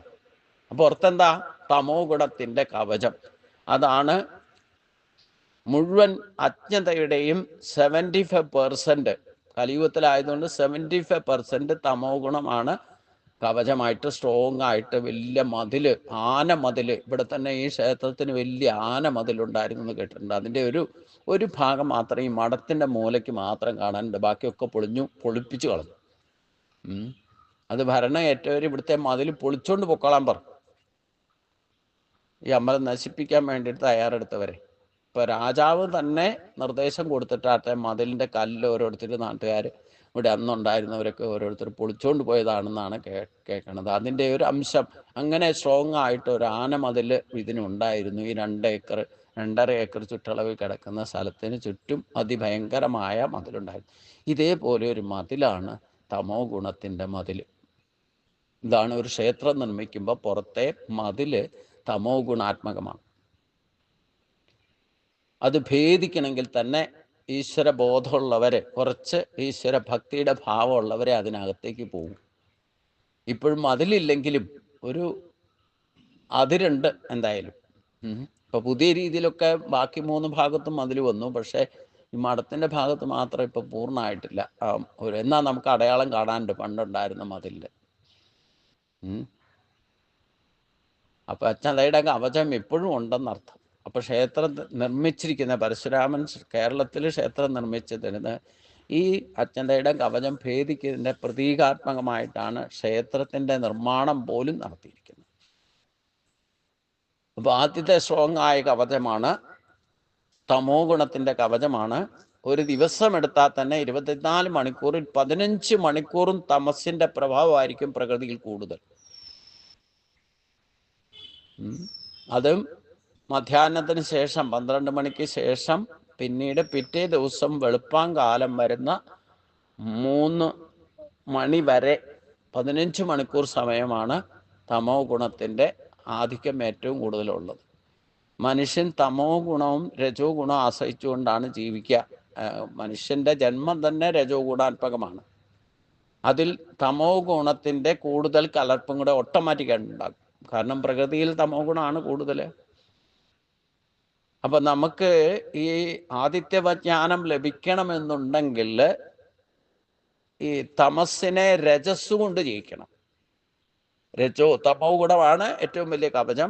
പുറത്തെന്താ? തമോ ഗുണത്തിൻ്റെ കവചം. അതാണ് മുഴുവൻ അജ്ഞതയുടെയും 75%. കലിയുഗത്തിലായതുകൊണ്ട് 75% തമോ ഗുണമാണ് കവചമായിട്ട് സ്ട്രോങ് ആയിട്ട്. വലിയ മതില്, ആന മതില്, ഇവിടെ തന്നെ ഈ ക്ഷേത്രത്തിന് വലിയ ആന മതിലുണ്ടായിരുന്നു എന്ന് കേട്ടിട്ടുണ്ട്. അതിൻ്റെ ഒരു ഭാഗം മാത്രം ഈ മഠത്തിൻ്റെ മൂലയ്ക്ക് മാത്രം കാണാനുണ്ട്. ബാക്കിയൊക്കെ പൊളിപ്പിച്ചു കളഞ്ഞു. അത് ഭരണം ഏറ്റവർ ഇവിടുത്തെ മതിൽ പൊളിച്ചോണ്ട് പൊക്കോളാൻ പറഞ്ഞു, ഈ അമ്പലം നശിപ്പിക്കാൻ വേണ്ടിയിട്ട് തയ്യാറെടുത്തവരെ. ഇപ്പോൾ രാജാവ് തന്നെ നിർദ്ദേശം കൊടുത്തിട്ടാട്ടെ മതിലിൻ്റെ കല്ല് ഓരോരുത്തർ നാട്ടുകാർ ഇവിടെ അന്നുണ്ടായിരുന്നവരൊക്കെ ഓരോരുത്തർ പൊളിച്ചുകൊണ്ട് പോയതാണെന്നാണ് കേൾക്കണത്. അതിൻ്റെ ഒരു അംശം അങ്ങനെ സ്ട്രോങ് ആയിട്ട് ഒരു ആന മതിൽ ഇതിനുണ്ടായിരുന്നു. ഈ 2-2.5 ഏക്കർ ചുറ്റളവിൽ കിടക്കുന്ന സ്ഥലത്തിന് ചുറ്റും അതിഭയങ്കരമായ മതിലുണ്ടായിരുന്നു. ഇതേപോലെ ഒരു മതിലാണ് തമോ ഗുണത്തിൻ്റെ മതിൽ. ഇതാണ് ഒരു ക്ഷേത്രം നിർമ്മിക്കുമ്പോൾ പുറത്തെ മതിൽ തമോ ഗുണാത്മകമാണ്. അത് ഭേദിക്കണമെങ്കിൽ തന്നെ ഈശ്വരബോധമുള്ളവരെ, കുറച്ച് ഈശ്വര ഭക്തിയുടെ ഭാവമുള്ളവരെ അതിനകത്തേക്ക് പോകും. ഇപ്പോഴും അതിലില്ലെങ്കിലും ഒരു അതിരുണ്ട് എന്തായാലും. ഇപ്പോൾ പുതിയ രീതിയിലൊക്കെ ബാക്കി 3 ഭാഗത്തും അതിൽ വന്നു. പക്ഷേ ഈ മഠത്തിൻ്റെ ഭാഗത്ത് മാത്രം ഇപ്പോൾ പൂർണ്ണമായിട്ടില്ല. എന്നാൽ നമുക്ക് അടയാളം കാണാനുണ്ട് പണ്ടുണ്ടായിരുന്ന മതിലിൻ്റെ. അപ്പോൾ അച്ഛനയുടെ കവചം ഇപ്പോഴും ഉണ്ടെന്നർത്ഥം. അപ്പോൾ ക്ഷേത്രം നിർമ്മിച്ചിരിക്കുന്ന പരശുരാമൻ കേരളത്തിൽ ക്ഷേത്രം നിർമ്മിച്ചതിന് ഈ അച്ഛനയുടെ കവചം ഭേദിക്കുന്നതിൻ്റെ പ്രതീകാത്മകമായിട്ടാണ് ക്ഷേത്രത്തിൻ്റെ നിർമ്മാണം പോലും നടത്തിയിരിക്കുന്നത്. അപ്പോൾ ആദ്യത്തെ സ്ട്രോങ് ആയ കവചമാണ് തമോ ഗുണത്തിൻ്റെ കവചമാണ്. ഒരു ദിവസം എടുത്താൽ തന്നെ 24 മണിക്കൂറിൽ 15 മണിക്കൂറും തമസിൻ്റെ പ്രഭാവമായിരിക്കും പ്രകൃതിയിൽ കൂടുതൽ. അതും മധ്യാഹ്നത്തിന് ശേഷം 12 മണിക്ക് ശേഷം, പിന്നീട് പിറ്റേ ദിവസം വെളുപ്പാങ്കാലം വരുന്ന 3 മണി വരെ 15 മണിക്കൂർ സമയമാണ് തമോ ഗുണത്തിൻ്റെ ആധിക്യം ഏറ്റവും കൂടുതലുള്ളത്. മനുഷ്യൻ തമോ ഗുണവും രജോ ഗുണവും ആശ്രയിച്ചുകൊണ്ടാണ് ജീവിക്കുക. മനുഷ്യൻ്റെ ജന്മം തന്നെ രജോ ഗുണാത്മകമാണ്. അതിൽ തമോ ഗുണത്തിൻ്റെ കൂടുതൽ കലർപ്പും കൂടെ ഓട്ടോമാറ്റിക്കായിട്ട് ഉണ്ടാകും. കാരണം പ്രകൃതിയിൽ തമോ ഗുണമാണ് കൂടുതൽ. അപ്പൊ നമുക്ക് ഈ ആദിത്യവജ്ഞാനം ലഭിക്കണമെന്നുണ്ടെങ്കിൽ ഈ തമസ്സിനെ രജസ് കൊണ്ട് ജയിക്കണം. തമോ ഗുണമാണ് ഏറ്റവും വലിയ കവചം.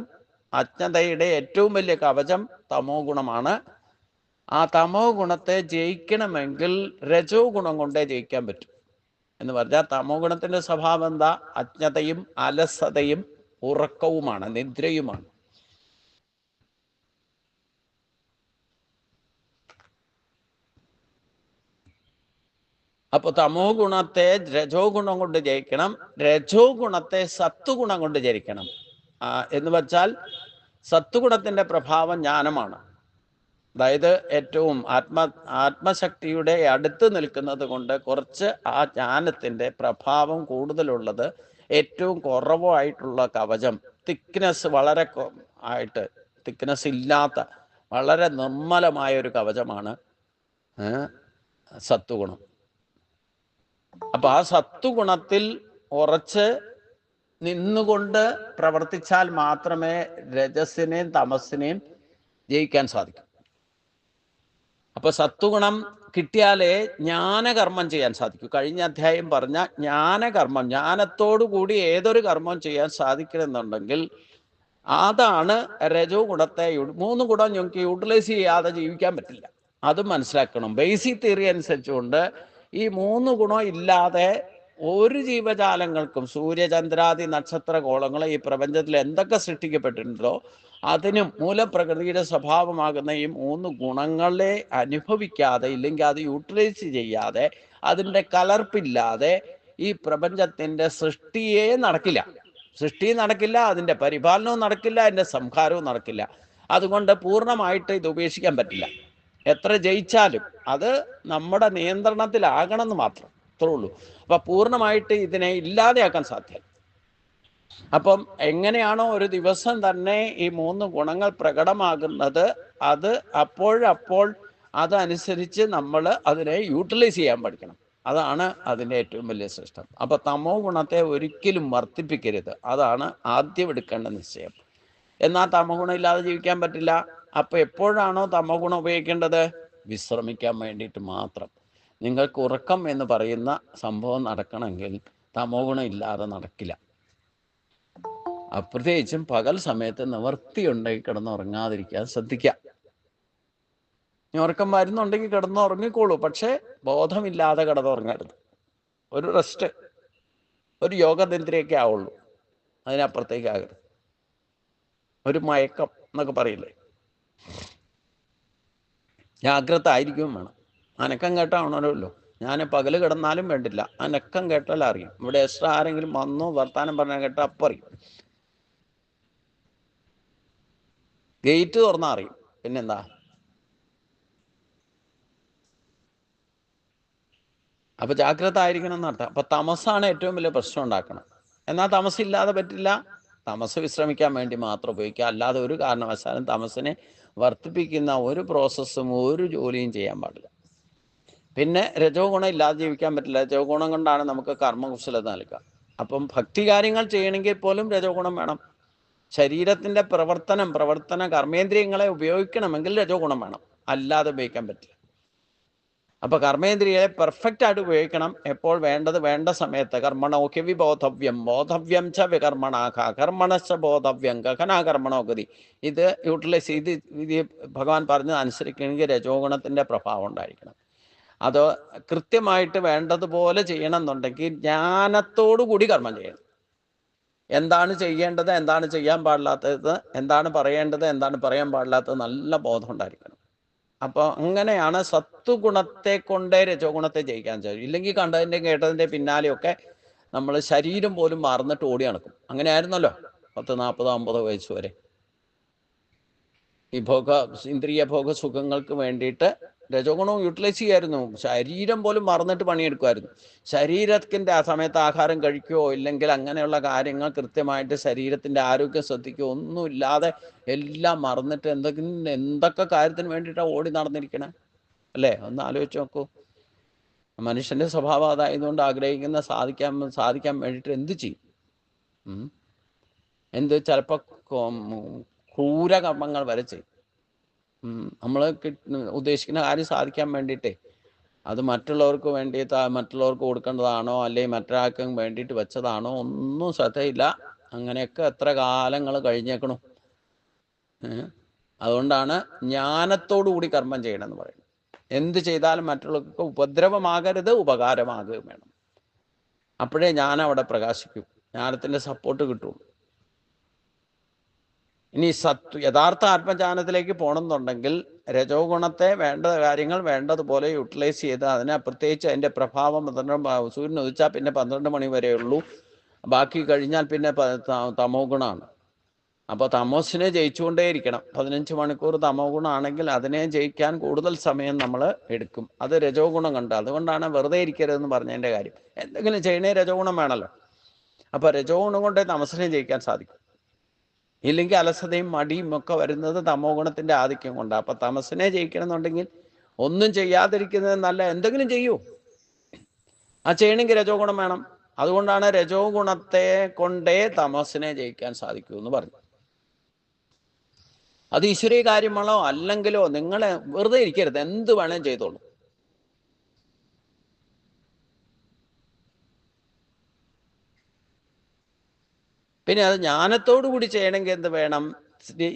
അജ്ഞതയുടെ ഏറ്റവും വലിയ കവചം തമോ ഗുണമാണ്. ആ തമോ ഗുണത്തെ ജയിക്കണമെങ്കിൽ രജോ ഗുണം കൊണ്ടേ ജയിക്കാൻ പറ്റും. എന്ന് പറഞ്ഞാൽ തമോ ഗുണത്തിന്റെ സ്വഭാവം എന്താ? അജ്ഞതയും അലസതയും ഉറക്കവുമാണ്, നിദ്രയുമാണ്. അപ്പൊ തമോ ഗുണത്തെ രജോ ഗുണം കൊണ്ട് ജയിക്കണം, രജോ ഗുണത്തെ സത്വഗുണം കൊണ്ട് ജയിക്കണം. എന്ന് വെച്ചാൽ സത്വഗുണത്തിന്റെ പ്രഭാവം ജ്ഞാനമാണ്. അതായത് ഏറ്റവും ആത്മശക്തിയുടെ അടുത്ത് നിൽക്കുന്നത് കൊണ്ട് കുറച്ച് ആ ജ്ഞാനത്തിന്റെ പ്രഭാവം കൂടുതലുള്ളത്, ഏറ്റവും കുറവായിട്ടുള്ള കവചം, തിക്നെസ് വളരെ ആയിട്ട്, തിക്നെസ് ഇല്ലാത്ത വളരെ നിർമ്മലമായ ഒരു കവചമാണ് സത്വഗുണം. അപ്പൊ ആ സത്വഗുണത്തിൽ ഉറച്ച് നിന്നുകൊണ്ട് പ്രവർത്തിച്ചാൽ മാത്രമേ രജസിനെയും തമസിനെയും ജയിക്കാൻ സാധിക്കൂ. അപ്പൊ സത്വഗുണം കിട്ടിയാലേ ജ്ഞാനകർമ്മം ചെയ്യാൻ സാധിക്കൂ. കഴിഞ്ഞ അധ്യായം പറഞ്ഞ ജ്ഞാനകർമ്മം, ജ്ഞാനത്തോടു കൂടി ഏതൊരു കർമ്മം ചെയ്യാൻ സാധിക്കണമെന്നുണ്ടെങ്കിൽ അതാണ് രജോ ഗുണത്തെ. 3 ഗുണം ഞങ്ങൾക്ക് യൂട്ടിലൈസ് ചെയ്യാതെ ജീവിക്കാൻ പറ്റില്ല, അത് മനസ്സിലാക്കണം. ബേസിക് തിയറി അനുസരിച്ചുകൊണ്ട് ഈ 3 ഗുണം ഇല്ലാതെ ഒരു ജീവജാലങ്ങൾക്കും, സൂര്യചന്ദ്രാദി നക്ഷത്ര ഗോളങ്ങൾ ഈ പ്രപഞ്ചത്തിൽ എന്തൊക്കെ സൃഷ്ടിക്കപ്പെട്ടിട്ടുണ്ടോ അതിനും മൂലപ്രകൃതിയുടെ സ്വഭാവമാകുന്ന ഈ 3 ഗുണങ്ങളെ അനുഭവിക്കാതെ, ഇല്ലെങ്കിൽ അത് യൂട്ടിലൈസ് ചെയ്യാതെ, അതിൻ്റെ കലർപ്പില്ലാതെ ഈ പ്രപഞ്ചത്തിൻ്റെ സൃഷ്ടിയെ നടക്കില്ല. സൃഷ്ടി നടക്കില്ല, അതിൻ്റെ പരിപാലനവും നടക്കില്ല, അതിൻ്റെ സംഹാരവും നടക്കില്ല. അതുകൊണ്ട് പൂർണ്ണമായിട്ട് ഇത് ഉപേക്ഷിക്കാൻ പറ്റില്ല. എത്ര ജയിച്ചാലും അത് നമ്മുടെ നിയന്ത്രണത്തിലാകണമെന്ന് മാത്രം, അത്രേ ഉള്ളൂ. അപ്പൊ പൂർണ്ണമായിട്ട് ഇതിനെ ഇല്ലാതെയാക്കാൻ സാധ്യമല്ല. അപ്പം എങ്ങനെയാണോ ഒരു ദിവസം തന്നെ ഈ 3 ഗുണങ്ങൾ പ്രകടമാകുന്നത്, അത് അപ്പോൾ അതനുസരിച്ച് നമ്മൾ അതിനെ യൂട്ടിലൈസ് ചെയ്യാൻ പഠിക്കണം. അതാണ് അതിൻ്റെ ഏറ്റവും വലിയ സിസ്റ്റം. അപ്പൊ തമോ ഗുണത്തെ ഒരിക്കലും വർദ്ധിപ്പിക്കരുത്, അതാണ് ആദ്യം എടുക്കേണ്ട നിശ്ചയം. എന്നാൽ തമോ ഗുണം ഇല്ലാതെ ജീവിക്കാൻ പറ്റില്ല. അപ്പൊ എപ്പോഴാണോ തമോ ഗുണം ഉപയോഗിക്കേണ്ടത്? വിശ്രമിക്കാൻ വേണ്ടിയിട്ട് മാത്രം. നിങ്ങൾക്ക് ഉറക്കം എന്ന് പറയുന്ന സംഭവം നടക്കണമെങ്കിൽ തമോ ഗുണം ഇല്ലാതെ നടക്കില്ല. പ്രത്യേകിച്ചും പകൽ സമയത്ത് നിവർത്തിയുണ്ടെങ്കിൽ കിടന്നുറങ്ങാതിരിക്കാൻ ശ്രദ്ധിക്കുക. ഉറക്കം വരുന്നുണ്ടെങ്കിൽ കിടന്നുറങ്ങിക്കോളൂ, പക്ഷെ ബോധമില്ലാതെ കിടന്നുറങ്ങരുത്. ഒരു റെസ്റ്റ്, ഒരു യോഗനിദ്രയൊക്കെ ആവുള്ളൂ, അതിനപ്പുറത്തേക്കാകരുത്. ഒരു മയക്കം എന്നൊക്കെ പറയില്ലേ, ജാഗ്രത ആയിരിക്കും വേണം. അനക്കം കേട്ടാണല്ലോ. ഞാൻ പകല് കിടന്നാലും വേണ്ടില്ല, അനക്കം കേട്ടാൽ അറിയും. ഇവിടെ എക്സ്ട്രാ ആരെങ്കിലും വന്നോ വർത്താനം പറഞ്ഞാൽ കേട്ടാൽ അപ്പം അറിയും. ഗേറ്റ് തുറന്നാൽ അറിയും. പിന്നെന്താ? അപ്പൊ ജാഗ്രത ആയിരിക്കണം എന്നർത്ഥം. അപ്പൊ തമസാണ് ഏറ്റവും വലിയ പ്രശ്നം ഉണ്ടാക്കണം. എന്നാൽ തമസില്ലാതെ പറ്റില്ല. തമസ് വിശ്രമിക്കാൻ വേണ്ടി മാത്രം ഉപയോഗിക്കുക, അല്ലാതെ ഒരു കാരണവശാലും തമസിനെ വർദ്ധിപ്പിക്കുന്ന ഒരു പ്രോസസ്സും ഒരു ജോലിയും ചെയ്യാൻ പാടില്ല. പിന്നെ രജോ ഗുണം ഇല്ലാതെ ജീവിക്കാൻ പറ്റില്ല. രജോ ഗുണം കൊണ്ടാണ് നമുക്ക് കർമ്മകുശലത നൽകുക. അപ്പം ഭക്തി കാര്യങ്ങൾ ചെയ്യണമെങ്കിൽ പോലും രജോ ഗുണം വേണം. ശരീരത്തിന്റെ പ്രവർത്തന കർമ്മേന്ദ്രിയങ്ങളെ ഉപയോഗിക്കണമെങ്കിൽ രജോ ഗുണം വേണം, അല്ലാതെ ഉപയോഗിക്കാൻ പറ്റില്ല. അപ്പൊ കർമ്മേന്ദ്രിയെ പെർഫെക്റ്റ് ആയിട്ട് ഉപയോഗിക്കണം. എപ്പോൾ വേണ്ടത് വേണ്ട സമയത്ത്. കർമ്മണോഹ്യ ബോധവ്യം ച വികർമ്മണാഖ കർമ്മണശ്ച ബോധവ്യം ഗഹനാകർമ്മണോഗതി. ഇത് യൂട്ടിലൈസ് ചെയ്ത് ഭഗവാൻ പറഞ്ഞത് അനുസരിക്കണമെങ്കിൽ രജോ ഗുണത്തിന്റെ പ്രഭാവം ഉണ്ടായിരിക്കണം. അത് കൃത്യമായിട്ട് വേണ്ടതുപോലെ ചെയ്യണം എന്നുണ്ടെങ്കിൽ ജ്ഞാനത്തോടു കൂടി കർമ്മം ചെയ്യണം. എന്താണ് ചെയ്യേണ്ടത്, എന്താണ് ചെയ്യാൻ പാടില്ലാത്തത്, എന്താണ് പറയേണ്ടത്, എന്താണ് പറയാൻ പാടില്ലാത്തത്, നല്ല ബോധം ഉണ്ടായിരിക്കണം. അപ്പോൾ അങ്ങനെയാണ് സത്വഗുണത്തെ കൊണ്ടേ രജോ ഗുണത്തെ ജയിക്കാൻ സാധിക്കും. ഇല്ലെങ്കിൽ കണ്ടതിൻ്റെ കേട്ടതിൻ്റെ പിന്നാലെയൊക്കെ നമ്മൾ ശരീരം പോലും മറന്നിട്ട് ഓടി നടക്കും. അങ്ങനെ ആയിരുന്നല്ലോ 10, 40, 50 വയസ്സ് വരെ. ഈ ഇന്ദ്രിയ ഭോഗ സുഖങ്ങൾക്ക് വേണ്ടിയിട്ട് രജോ ഗുണവും യൂട്ടിലൈസ് ചെയ്യായിരുന്നു. ശരീരം പോലും മറന്നിട്ട് പണിയെടുക്കുമായിരുന്നു. ശരീരത്തിൻ്റെ ആ സമയത്ത് ആഹാരം കഴിക്കുകയോ ഇല്ലെങ്കിൽ അങ്ങനെയുള്ള കാര്യങ്ങൾ കൃത്യമായിട്ട് ശരീരത്തിൻ്റെ ആരോഗ്യം ശ്രദ്ധിക്കുകയോ ഒന്നുമില്ലാതെ എല്ലാം മറന്നിട്ട് എന്തൊക്കെ കാര്യത്തിന് വേണ്ടിയിട്ടാണ് ഓടി നടന്നിരിക്കണേ അല്ലേ? ഒന്ന് ആലോചിച്ച് നോക്കൂ. മനുഷ്യന്റെ സ്വഭാവം അതായതുകൊണ്ട് ആഗ്രഹിക്കുന്ന സാധിക്കാൻ വേണ്ടിയിട്ട് എന്ത് ചെയ്യും? ചിലപ്പോൾ ക്രൂരകർമ്മങ്ങൾ വരെ ചെയ്യും. നമ്മൾ ഉദ്ദേശിക്കുന്ന കാര്യം സാധിക്കാൻ വേണ്ടിയിട്ടേ അത് മറ്റുള്ളവർക്ക് വേണ്ടിയിട്ട് മറ്റുള്ളവർക്ക് കൊടുക്കേണ്ടതാണോ അല്ലെങ്കിൽ മറ്റൊരാൾക്കും വേണ്ടിയിട്ട് വെച്ചതാണോ ഒന്നും ശ്രദ്ധയില്ല. അങ്ങനെയൊക്കെ എത്ര കാലങ്ങൾ കഴിഞ്ഞേക്കണു. അതുകൊണ്ടാണ് ജ്ഞാനത്തോടു കൂടി കർമ്മം ചെയ്യണമെന്ന് പറയുന്നത്. എന്ത് ചെയ്താലും മറ്റുള്ളവർക്ക് ഉപദ്രവമാകരുത്, ഉപകാരമാകുകയും വേണം. അപ്പോഴേ ജ്ഞാനം അവിടെ പ്രകാശിക്കും, ജ്ഞാനത്തിൻ്റെ സപ്പോർട്ട് കിട്ടും. ഇനി യഥാർത്ഥ ആത്മജ്ഞാനത്തിലേക്ക് പോകണമെന്നുണ്ടെങ്കിൽ രജോ ഗുണത്തെ വേണ്ട കാര്യങ്ങൾ വേണ്ടതുപോലെ യൂട്ടിലൈസ് ചെയ്ത് അതിനെ പ്രത്യേകിച്ച് അതിൻ്റെ പ്രഭാവം സൂര്യൻ ഉദിച്ചാൽ പിന്നെ 12 മണി വരെയുള്ളൂ, ബാക്കി കഴിഞ്ഞാൽ പിന്നെ തമോ ഗുണമാണ്. അപ്പോൾ തമോസിനെ ജയിച്ചുകൊണ്ടേയിരിക്കണം. 15 മണിക്കൂർ തമോ ഗുണമാണെങ്കിൽ അതിനെ ജയിക്കാൻ കൂടുതൽ സമയം നമ്മൾ എടുക്കും. അത് രജോ ഗുണം കണ്ട്. അതുകൊണ്ടാണ് വെറുതെ ഇരിക്കരുതെന്ന് പറഞ്ഞതിൻ്റെ കാര്യം. എന്തെങ്കിലും ചെയ്യണേ രജോ ഗുണം വേണമല്ലോ. അപ്പോൾ രജോ ഗുണം കൊണ്ടേ തമസിനെ ജയിക്കാൻ സാധിക്കും. ഇല്ലെങ്കിൽ അലസതയും മടിയും ഒക്കെ വരുന്നത് തമോ ഗുണത്തിൻ്റെ ആധിക്യം കൊണ്ടാണ്. അപ്പം തമസിനെ ജയിക്കണമെന്നുണ്ടെങ്കിൽ ഒന്നും ചെയ്യാതിരിക്കുന്നത് നല്ല, എന്തെങ്കിലും ചെയ്യൂ. ആ ചെയ്യണമെങ്കിൽ രജോ ഗുണം വേണം. അതുകൊണ്ടാണ് രജോ ഗുണത്തെ കൊണ്ടേ തമസിനെ ജയിക്കാൻ സാധിക്കൂ എന്ന് പറഞ്ഞു. അത് ഈശ്വരീയ കാര്യമാണോ അല്ലെങ്കിലോ നിങ്ങൾ വെറുതെ ഇരിക്കരുത്, എന്ത് വേണേലും ചെയ്തോളൂ. പിന്നെ അത് ജ്ഞാനത്തോടു കൂടി ചെയ്യണമെങ്കിൽ എന്ത് വേണം?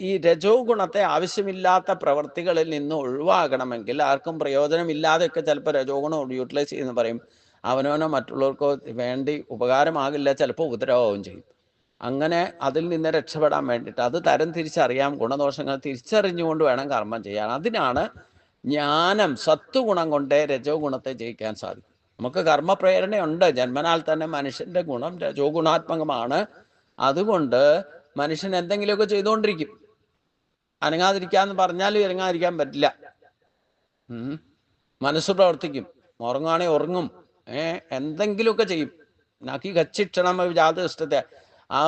ഈ രജോ ഗുണത്തെ ആവശ്യമില്ലാത്ത പ്രവർത്തികളിൽ നിന്ന് ഒഴിവാകണമെങ്കിൽ, ആർക്കും പ്രയോജനമില്ലാതെയൊക്കെ ചിലപ്പോൾ രജോ ഗുണം യൂട്ടിലൈസ് ചെയ്യുന്ന പറയും, അവനവനോ മറ്റുള്ളവർക്കോ വേണ്ടി ഉപകാരമാകില്ല, ചിലപ്പോൾ ഉപദ്രവവും ചെയ്യും. അങ്ങനെ അതിൽ നിന്ന് രക്ഷപ്പെടാൻ വേണ്ടിയിട്ട് അത് തരം തിരിച്ചറിയാം, ഗുണദോഷങ്ങൾ തിരിച്ചറിഞ്ഞുകൊണ്ട് വേണം കർമ്മം ചെയ്യാൻ. അതിനാണ് ജ്ഞാനം, സത്വഗുണം കൊണ്ടേ രജോ ഗുണത്തെ ജയിക്കാൻ സാധിക്കും. നമുക്ക് കർമ്മപ്രേരണയുണ്ട്, ജന്മനാൽ തന്നെ മനുഷ്യൻ്റെ ഗുണം രജോ ഗുണാത്മകമാണ്. അതുകൊണ്ട് മനുഷ്യൻ എന്തെങ്കിലുമൊക്കെ ചെയ്തുകൊണ്ടിരിക്കും. അനങ്ങാതിരിക്കാന്ന് പറഞ്ഞാലും ഇറങ്ങാതിരിക്കാൻ പറ്റില്ല. മനസ്സ് പ്രവർത്തിക്കും, ഉറങ്ങുകയാണെങ്കിൽ ഉറങ്ങും, എന്തെങ്കിലുമൊക്കെ ചെയ്യും. നക്കി കച്ചിട്ടണം ജാതക ഇഷ്ടത്തെ ആ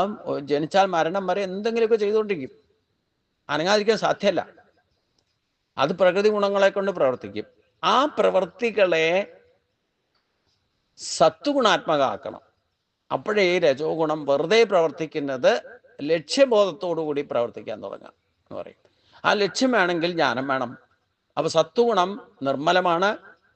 ജനിച്ചാൽ മരണം വരെ എന്തെങ്കിലുമൊക്കെ ചെയ്തുകൊണ്ടിരിക്കും. അനങ്ങാതിരിക്കാൻ സാധ്യമല്ല. അത് പ്രകൃതി ഗുണങ്ങളെ കൊണ്ട് പ്രവർത്തിക്കും. ആ പ്രവർത്തികളെ സത്വഗുണാത്മകമാക്കണം. അപ്പോഴേ രജോ ഗുണം വെറുതെ പ്രവർത്തിക്കുന്നത് ലക്ഷ്യബോധത്തോടു കൂടി പ്രവർത്തിക്കാൻ തുടങ്ങാം എന്ന് പറയും. ആ ലക്ഷ്യം വേണമെങ്കിൽ ജ്ഞാനം വേണം. അപ്പൊ സത്വഗുണം നിർമ്മലമാണ്,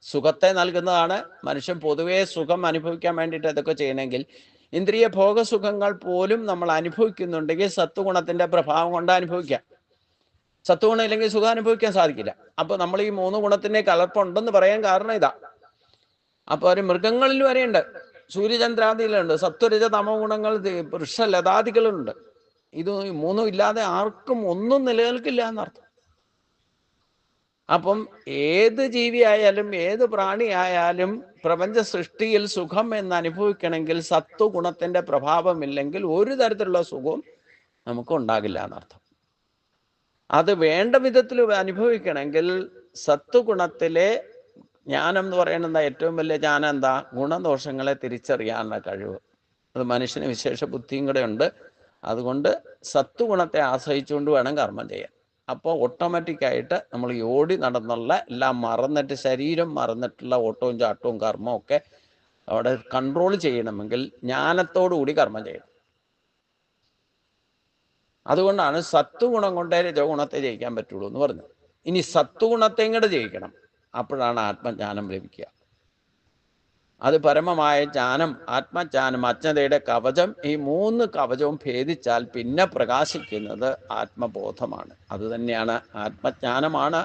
സുഖത്തെ നൽകുന്നതാണ്. മനുഷ്യൻ പൊതുവേ സുഖം അനുഭവിക്കാൻ വേണ്ടിയിട്ട് ഇതൊക്കെ ചെയ്യണമെങ്കിൽ, ഇന്ദ്രിയ ഭോഗസുഖങ്ങൾ പോലും നമ്മൾ അനുഭവിക്കുന്നുണ്ടെങ്കിൽ സത്വഗുണത്തിന്റെ പ്രഭാവം കൊണ്ട് അനുഭവിക്കാം. സത്വഗുണം ഇല്ലെങ്കിൽ സുഖം അനുഭവിക്കാൻ സാധിക്കില്ല. അപ്പൊ നമ്മൾ ഈ 3 ഗുണത്തിന്റെ കലർപ്പുണ്ടെന്ന് പറയാൻ കാരണം ഇതാ. അപ്പൊ ഒരു മൃഗങ്ങളിൽ വരെയുണ്ട്, സൂര്യചന്ദ്രാദിയിലുണ്ട്, സത്വരജ തമോ ഗുണങ്ങൾ, വൃക്ഷലതാദികളുണ്ട്. ഇത് 3 ഇല്ലാതെ ആർക്കും ഒന്നും നിലനിൽക്കില്ല എന്നർത്ഥം. അപ്പം ഏത് ജീവിയായാലും ഏത് പ്രാണിയായാലും പ്രപഞ്ച സൃഷ്ടിയിൽ സുഖം എന്ന് അനുഭവിക്കണമെങ്കിൽ സത്വഗുണത്തിന്റെ പ്രഭാവമില്ലെങ്കിൽ ഒരു തരത്തിലുള്ള സുഖവും നമുക്ക് ഉണ്ടാകില്ല എന്നർത്ഥം. അത് വേണ്ട വിധത്തിൽ അനുഭവിക്കണമെങ്കിൽ സത്വഗുണത്തിലെ ജ്ഞാനം എന്ന് പറയുന്നത് ഏറ്റവും വലിയ ജ്ഞാനം എന്താ? ഗുണദോഷങ്ങളെ തിരിച്ചറിയാനുള്ള കഴിവ്. അത് മനുഷ്യന് വിശേഷ ബുദ്ധിയും കൂടെ ഉണ്ട്. അതുകൊണ്ട് സത്വഗുണത്തെ ആശ്രയിച്ചുകൊണ്ട് വേണം കർമ്മം ചെയ്യാൻ. അപ്പോൾ ഓട്ടോമാറ്റിക്കായിട്ട് നമ്മൾ ഈ ഓടി നടന്നുള്ള എല്ലാം മറന്നിട്ട്, ശരീരം മറന്നിട്ടുള്ള ഓട്ടവും ചാട്ടവും കർമ്മവും ഒക്കെ അവിടെ കൺട്രോൾ ചെയ്യണമെങ്കിൽ ജ്ഞാനത്തോടു കൂടി കർമ്മം ചെയ്യണം. അതുകൊണ്ടാണ് സത്വഗുണം കൊണ്ടേ രജോ ഗുണത്തെ ജയിക്കാൻ പറ്റുള്ളൂ എന്ന് പറഞ്ഞത്. ഇനി സത്വഗുണത്തെയും കൂടെ ജയിക്കണം, അപ്പോഴാണ് ആത്മജ്ഞാനം ലഭിക്കുക. അത് പരമമായ ജ്ഞാനം, ആത്മജ്ഞാനം, അജ്ഞതയുടെ കവചം. ഈ 3 കവചവും ഭേദിച്ചാൽ പിന്നെ പ്രകാശിക്കുന്നത് ആത്മബോധമാണ്. അത് തന്നെയാണ് ആത്മജ്ഞാനമാണ്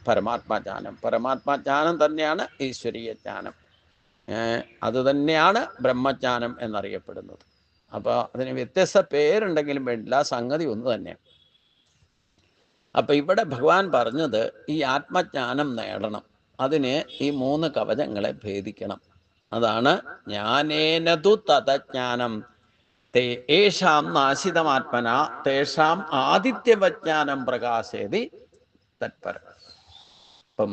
പരമാത്മജ്ഞാനം. പരമാത്മജ്ഞാനം തന്നെയാണ് ഈശ്വരീയ ജ്ഞാനം. അത് തന്നെയാണ് ബ്രഹ്മജ്ഞാനം എന്നറിയപ്പെടുന്നത്. അപ്പോൾ അതിന് വ്യത്യസ്ത പേരുണ്ടെങ്കിലും വേണ്ടില്ല, സംഗതി ഒന്ന് തന്നെയാണ്. അപ്പൊ ഇവിടെ ഭഗവാൻ പറഞ്ഞത് ഈ ആത്മജ്ഞാനം നേടണം, അതിന് ഈ 3 കവചങ്ങളെ ഭേദിക്കണം. അതാണ് ജ്ഞാനേനതു തതജ്ഞാനം ഏഷാം നാശിതമാത്മന തേഷാം ആദിത്യവജ്ഞാനം പ്രകാശേതി തത്പരം. അപ്പം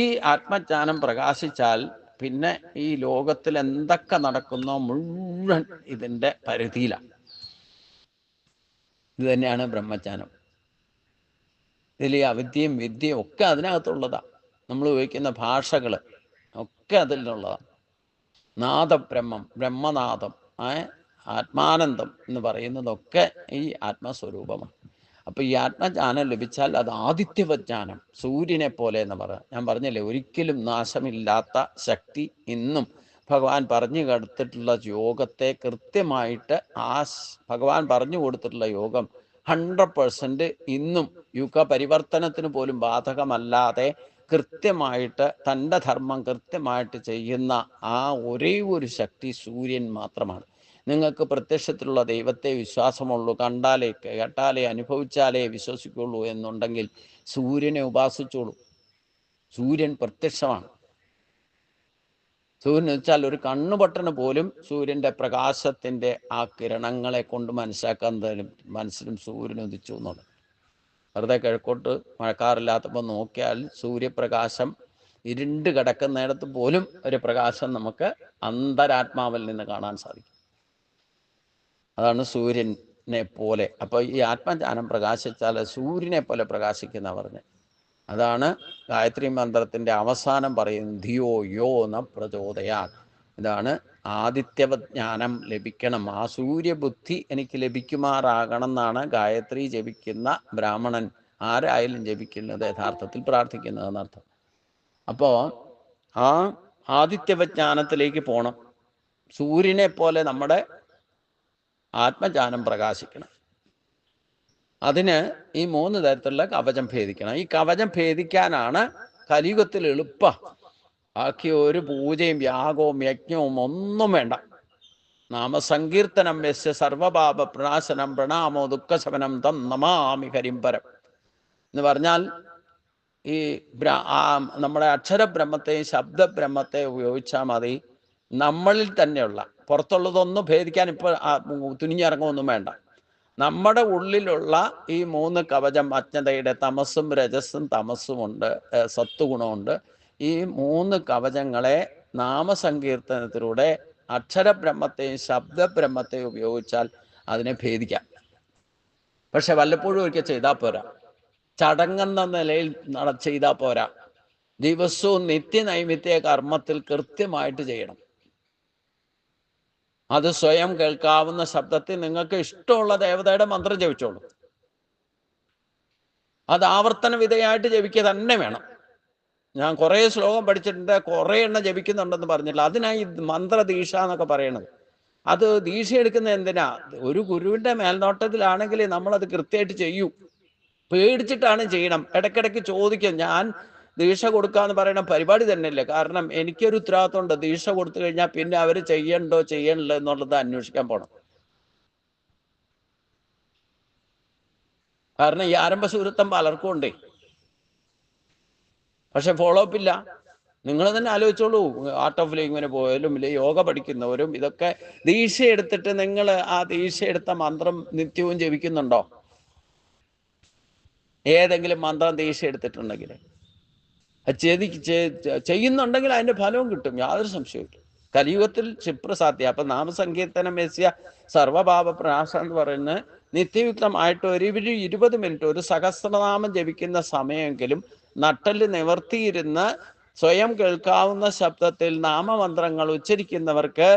ഈ ആത്മജ്ഞാനം പ്രകാശിച്ചാൽ പിന്നെ ഈ ലോകത്തിൽ എന്തൊക്കെ നടക്കുന്നോ മുഴുവൻ ഇതിൻ്റെ പരിധിയിലാണ്. ഇത് തന്നെയാണ് ബ്രഹ്മജ്ഞാനം. ഇതിൽ ഈ അവിദ്യയും വിദ്യയും ഒക്കെ അതിനകത്തുള്ളതാണ്. നമ്മൾ ഉപയോഗിക്കുന്ന ഭാഷകൾ ഒക്കെ അതിലുള്ളതാണ്. നാദബ്രഹ്മം, ബ്രഹ്മനാദം, ആത്മാനന്ദം എന്ന് പറയുന്നതൊക്കെ ഈ ആത്മസ്വരൂപമാണ്. അപ്പോൾ ഈ ആത്മജ്ഞാനം ലഭിച്ചാൽ അത് ആദിത്യവജ്ഞാനം, സൂര്യനെ പോലെ എന്ന് പറയാം. ഞാൻ പറഞ്ഞില്ലേ, ഒരിക്കലും നാശമില്ലാത്ത ശക്തി ഇന്നും ഭഗവാൻ പറഞ്ഞു കൊടുത്തിട്ടുള്ള യോഗത്തെ കൃത്യമായിട്ട് ഭഗവാൻ പറഞ്ഞു കൊടുത്തിട്ടുള്ള യോഗം 100% ഇന്നും യുഗ പരിവർത്തനത്തിന് പോലും ബാധകമല്ലാതെ കൃത്യമായിട്ട് തൻ്റെ ധർമ്മം കൃത്യമായിട്ട് ചെയ്യുന്ന ആ ഒരേ ഒരു ശക്തി സൂര്യൻ മാത്രമാണ്. നിങ്ങൾക്ക് പ്രത്യക്ഷത്തിലുള്ള ദൈവത്തെ വിശ്വാസമുള്ളൂ, കണ്ടാലേ കേട്ടാലേ അനുഭവിച്ചാലേ വിശ്വസിക്കുള്ളൂ എന്നുണ്ടെങ്കിൽ സൂര്യനെ ഉപാസിച്ചോളൂ. സൂര്യൻ പ്രത്യക്ഷമാണ്. സൂര്യൻ വെച്ചാൽ ഒരു കണ്ണുപൊട്ടന് പോലും സൂര്യൻ്റെ പ്രകാശത്തിൻ്റെ ആ കിരണങ്ങളെ കൊണ്ട് മനസ്സിലാക്കാൻ മനസ്സിലും സൂര്യൻ ഉദിച്ചു എന്നുള്ളത്. വെറുതെ കിഴക്കോട്ട് മഴക്കാറില്ലാത്തപ്പോൾ നോക്കിയാൽ സൂര്യപ്രകാശം ഇരുണ്ട് കിടക്കുന്നിടത്ത് പോലും ഒരു പ്രകാശം നമുക്ക് അന്തരാത്മാവിൽ നിന്ന് കാണാൻ സാധിക്കും. അതാണ് സൂര്യനെ പോലെ. അപ്പോൾ ഈ ആത്മജ്ഞാനം പ്രകാശിച്ചാൽ സൂര്യനെ പോലെ പ്രകാശിക്കുന്ന പറഞ്ഞ്, അതാണ് ഗായത്രി മന്ത്രത്തിൻ്റെ അവസാനം പറയുന്നത്, ധിയോ യോ ന പ്രചോദയാ. ഇതാണ് ആദിത്യവജ്ഞാനം ലഭിക്കണം, ആ സൂര്യബുദ്ധി എനിക്ക് ലഭിക്കുമാറാകണം എന്നാണ് ഗായത്രി ജപിക്കുന്ന ബ്രാഹ്മണൻ ആരായാലും ജപിക്കുന്നത്, യഥാർത്ഥത്തിൽ പ്രാർത്ഥിക്കുന്നത് എന്നർത്ഥം. അപ്പോൾ ആ ആദിത്യവജ്ഞാനത്തിലേക്ക് പോകണം. സൂര്യനെ പോലെ നമ്മുടെ ആത്മജ്ഞാനം പ്രകാശിക്കണം. അതിന് ഈ 3 തരത്തിലുള്ള കവചം ഭേദിക്കണം. ഈ കവചം ഭേദിക്കാനാണ് കലിയുഗത്തിൽ എളുപ്പം. ബാക്കി ഒരു പൂജയും യാഗവും യജ്ഞവും ഒന്നും വേണ്ട. നാമസങ്കീർത്തനം യസ്യ സർവപാപ പ്രണാശനം പ്രണാമോ ദുഃഖശമനം തം നമാമി ഹരിംപരം എന്ന് പറഞ്ഞാൽ, ഈ നമ്മുടെ അക്ഷരബ്രഹ്മത്തെയും ശബ്ദബ്രഹ്മത്തെ ഉപയോഗിച്ചാൽ മതി. നമ്മളിൽ തന്നെയുള്ള, പുറത്തുള്ളതൊന്നും ഭേദിക്കാൻ ഇപ്പോൾ തുനിഞ്ഞിറങ്ങുമൊന്നും വേണ്ട. നമ്മുടെ ഉള്ളിലുള്ള ഈ 3 കവചം, അജ്ഞതയുടെ തമസ്സും രജസ്സും തമസ്സുമുണ്ട്, സത്വഗുണമുണ്ട്. ഈ 3 കവചങ്ങളെ നാമസങ്കീർത്തനത്തിലൂടെ അക്ഷരബ്രഹ്മത്തെയും ശബ്ദബ്രഹ്മത്തെയും ഉപയോഗിച്ചാൽ അതിനെ ഭേദിക്കാം. പക്ഷെ വല്ലപ്പോഴും ഒരിക്കൽ ചെയ്താൽ പോരാ, ചടങ്ങെന്ന നിലയിൽ ചെയ്താൽ പോരാ. ദിവസവും നിത്യനൈമിത്യ കർമ്മത്തിൽ കൃത്യമായിട്ട് ചെയ്യണം. അത് സ്വയം കേൾക്കാവുന്ന ശബ്ദത്തിൽ നിങ്ങൾക്ക് ഇഷ്ടമുള്ള ദേവതയുടെ മന്ത്രം ജപിച്ചോളൂ. അത് ആവർത്തന വിധേയമായിട്ട് ജപിക്കുക തന്നെ വേണം. ഞാൻ കുറേ ശ്ലോകം പഠിച്ചിട്ടുണ്ട്, കുറേ എണ്ണം ജപിക്കുന്നുണ്ടെന്ന് പറഞ്ഞില്ല. അതിനായി മന്ത്രദീക്ഷ എന്നൊക്കെ പറയണത്. അത് ദീക്ഷ എടുക്കുന്നത് എന്തിനാ? ഒരു ഗുരുവിൻ്റെ മേൽനോട്ടത്തിലാണെങ്കിൽ നമ്മളത് കൃത്യമായിട്ട് ചെയ്യൂ. പേടിച്ചിട്ടാണ് ചെയ്യണം. ഇടയ്ക്കിടയ്ക്ക് ചോദിക്കും, ഞാൻ ദീക്ഷ കൊടുക്കാന്ന് പറയുന്ന പരിപാടി തന്നെയല്ലേ. കാരണം എനിക്കൊരു ഉത്തരവാദിത്വമുണ്ട്. ദീക്ഷ കൊടുത്തു കഴിഞ്ഞാൽ പിന്നെ അവർ ചെയ്യണ്ടോ ചെയ്യണില്ല എന്നുള്ളത് അന്വേഷിക്കാൻ പോണം. കാരണം ഈ ആരംഭസൂരത്വം പലർക്കും ഉണ്ടേ, പക്ഷെ ഫോളോ അപ്പ് ഇല്ല. നിങ്ങൾ തന്നെ ആലോചിച്ചോളൂ. ആർട്ട് ഓഫ് ലിവിങ്ങിന് പോയാലും ഇല്ലേ, യോഗ പഠിക്കുന്നവരും ഇതൊക്കെ ദീക്ഷ എടുത്തിട്ട് നിങ്ങൾ ആ ദീക്ഷ എടുത്ത മന്ത്രം നിത്യവും ജപിക്കുന്നുണ്ടോ? ഏതെങ്കിലും മന്ത്രം ദീക്ഷ എടുത്തിട്ടുണ്ടെങ്കിൽ ചെയ്യുന്നുണ്ടെങ്കിൽ അതിന്റെ ഫലവും കിട്ടും, യാതൊരു സംശയവും. കലിയുഗത്തിൽ ക്ഷിപ്രസാധ്യ. അപ്പൊ നാമസങ്കീർത്തനം യസ്യ സർവപാപ പ്രനാശം എന്ന് പറയുന്നത് നിത്യയുക്തമായിട്ട് ഒരു 20 മിനിറ്റ് ഒരു സഹസ്രനാമം ജപിക്കുന്ന സമയമെങ്കിലും നട്ടല് നിവർത്തിയിരുന്ന് സ്വയം കേൾക്കാവുന്ന ശബ്ദത്തിൽ നാമമന്ത്രങ്ങൾ ഉച്ചരിക്കുന്നവർക്ക്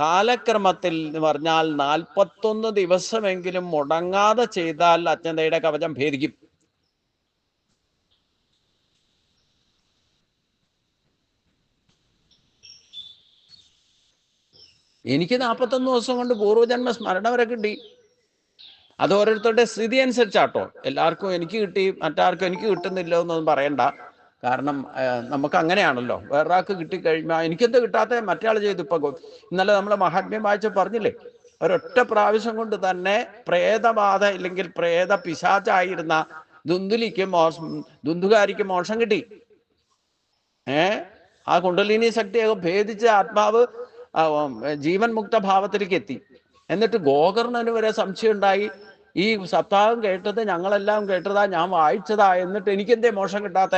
കാലക്രമത്തിൽ എന്ന് പറഞ്ഞാൽ 41 ദിവസമെങ്കിലും മുടങ്ങാതെ ചെയ്താൽ അജ്ഞതയുടെ കവചം ഭേദിക്കും. എനിക്ക് 41 ദിവസം കൊണ്ട് പൂർവ്വജന്മ സ്മരണ വരെ കിട്ടി. അത് ഓരോരുത്തരുടെ സ്ഥിതി അനുസരിച്ചാട്ടോ. എല്ലാവർക്കും എനിക്ക് കിട്ടി മറ്റാർക്കും എനിക്ക് കിട്ടുന്നില്ല എന്നൊന്നും പറയണ്ട. കാരണം നമുക്ക് അങ്ങനെയാണല്ലോ. വേറൊരാൾക്ക് കിട്ടിക്കഴിയുമ്പോൾ എനിക്കെന്ത് കിട്ടാത്ത മറ്റേ ആൾ ചെയ്തു. ഇപ്പൊ ഇന്നലെ നമ്മൾ മഹാത്മ്യം വായിച്ച് പറഞ്ഞില്ലേ, ഒരൊറ്റ പ്രാവശ്യം കൊണ്ട് തന്നെ പ്രേതബാധ ഇല്ലെങ്കിൽ പ്രേത പിശാചായിരുന്ന ദുന്ധുകാരിക്ക് മോക്ഷം കിട്ടി. ആ കുണ്ടലിനി ശക്തിയൊക്കെ ഭേദിച്ച് ആത്മാവ് ജീവൻ മുക്ത ഭാവത്തിലേക്ക് എത്തി. എന്നിട്ട് ഗോകർണന് വരെ സംശയം ഉണ്ടായി, ഈ സപ്താഹം കേട്ടത് ഞങ്ങളെല്ലാം കേട്ടതാ, ഞാൻ വായിച്ചതാ, എന്നിട്ട് എനിക്കെന്തേ മോക്ഷം കിട്ടാത്ത?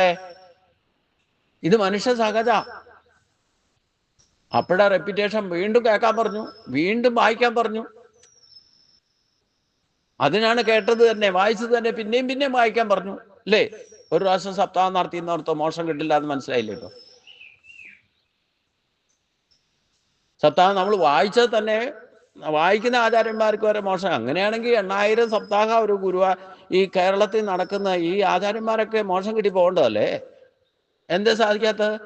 ഇത് മനുഷ്യ സഹജ. അപ്പോഴാ റെപ്യൂട്ടേഷൻ വീണ്ടും കേൾക്കാൻ പറഞ്ഞു, വീണ്ടും വായിക്കാൻ പറഞ്ഞു. അതിനാണ് കേട്ടത് തന്നെ വായിച്ചത് തന്നെ പിന്നെയും പിന്നെയും വായിക്കാൻ പറഞ്ഞു അല്ലേ. ഒരു പ്രാവശ്യം സപ്താഹം നടത്തിയെന്നോർത്തോ മോക്ഷം കിട്ടില്ല എന്ന് മനസ്സിലായില്ലേ? ഇപ്പൊ സപ്താഹം നമ്മൾ വായിച്ചത് തന്നെ വായിക്കുന്ന ആചാര്യന്മാർക്ക് വരെ മോശം. അങ്ങനെയാണെങ്കിൽ 8000 സപ്താഹം ഒരു ഈ കേരളത്തിൽ നടക്കുന്ന ഈ ആചാര്യന്മാരൊക്കെ മോശം കിട്ടി പോകേണ്ടതല്ലേ? എന്താ സാധിക്കാത്തത്?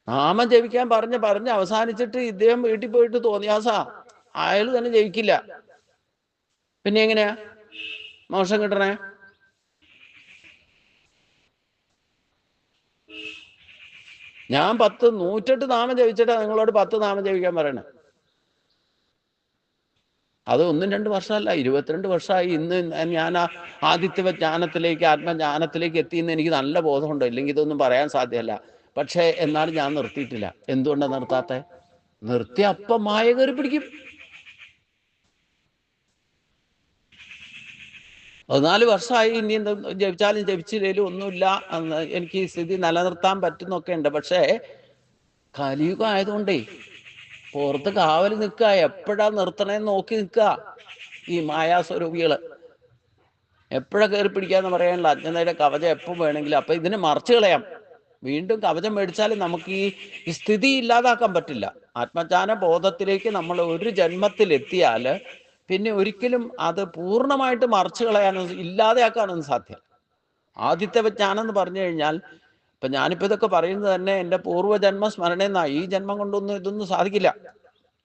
നാമം ജപിക്കാൻ പറഞ്ഞ് അവസാനിച്ചിട്ട് ഇദ്ദേഹം വീട്ടിൽ പോയിട്ട് തോന്നിയാസാ, അയാൾ തന്നെ ജയിക്കില്ല. പിന്നെ എങ്ങനെയാ മോശം കിട്ടണേ? ഞാൻ 108 നാമം ജപിച്ചിട്ടാ നിങ്ങളോട് 10 നാമം ജപിക്കാൻ പറയണേ. അത് 1-2 വർഷമല്ല, 22 വർഷമായി. ഇന്ന് ഞാൻ ആദിത്യ ജ്ഞാനത്തിലേക്ക്, ആത്മജ്ഞാനത്തിലേക്ക് എത്തിയെന്ന് എനിക്ക് നല്ല ബോധമുണ്ട്. ഇല്ലെങ്കിൽ ഇതൊന്നും പറയാൻ സാധ്യമല്ല. പക്ഷേ എന്നാലും ഞാൻ നിർത്തിയിട്ടില്ല. എന്തുകൊണ്ടാണ് നിർത്താത്തെ? നിർത്തി അപ്പം മായ കയറി പിടിക്കും. 14 വർഷമായി. ഇനി എന്ത് ജപിച്ചാലും ജപിച്ചില്ലേലും ഒന്നുമില്ല, എനിക്ക് ഈ സ്ഥിതി നിലനിർത്താൻ പറ്റുന്നൊക്കെ ഉണ്ട്. പക്ഷേ കലിയുഗം ആയതുകൊണ്ടേ പുറത്ത് കാവൽ നിൽക്കുക, എപ്പോഴാ നിർത്തണേന്ന് നോക്കി നിൽക്കുക ഈ മായാസ്വരൂപികള്. എപ്പോഴാ കയറി പിടിക്കാന്ന് പറയാനുള്ള അജ്ഞതയുടെ കവചം എപ്പം വേണമെങ്കിലും. അപ്പൊ ഇതിനെ മറച്ചു കളയാം. വീണ്ടും കവചം മേടിച്ചാലും നമുക്ക് ഈ സ്ഥിതി ഇല്ലാതാക്കാൻ പറ്റില്ല. ആത്മജ്ഞാന ബോധത്തിലേക്ക് നമ്മൾ ഒരു ജന്മത്തിൽ എത്തിയാൽ പിന്നെ ഒരിക്കലും അത് പൂർണ്ണമായിട്ട് മറച്ചു കളയാനൊന്നും ഇല്ലാതെയാക്കാനൊന്നും സാധ്യമല്ല. ആദിത്യ ജ്ഞാനം എന്ന് പറഞ്ഞു കഴിഞ്ഞാൽ, ഇപ്പൊ ഞാനിപ്പോ ഇതൊക്കെ പറയുന്നത് തന്നെ എൻ്റെ പൂർവ്വജന്മ സ്മരണയെന്നാ. ഈ ജന്മം കൊണ്ടൊന്നും ഇതൊന്നും സാധിക്കില്ല.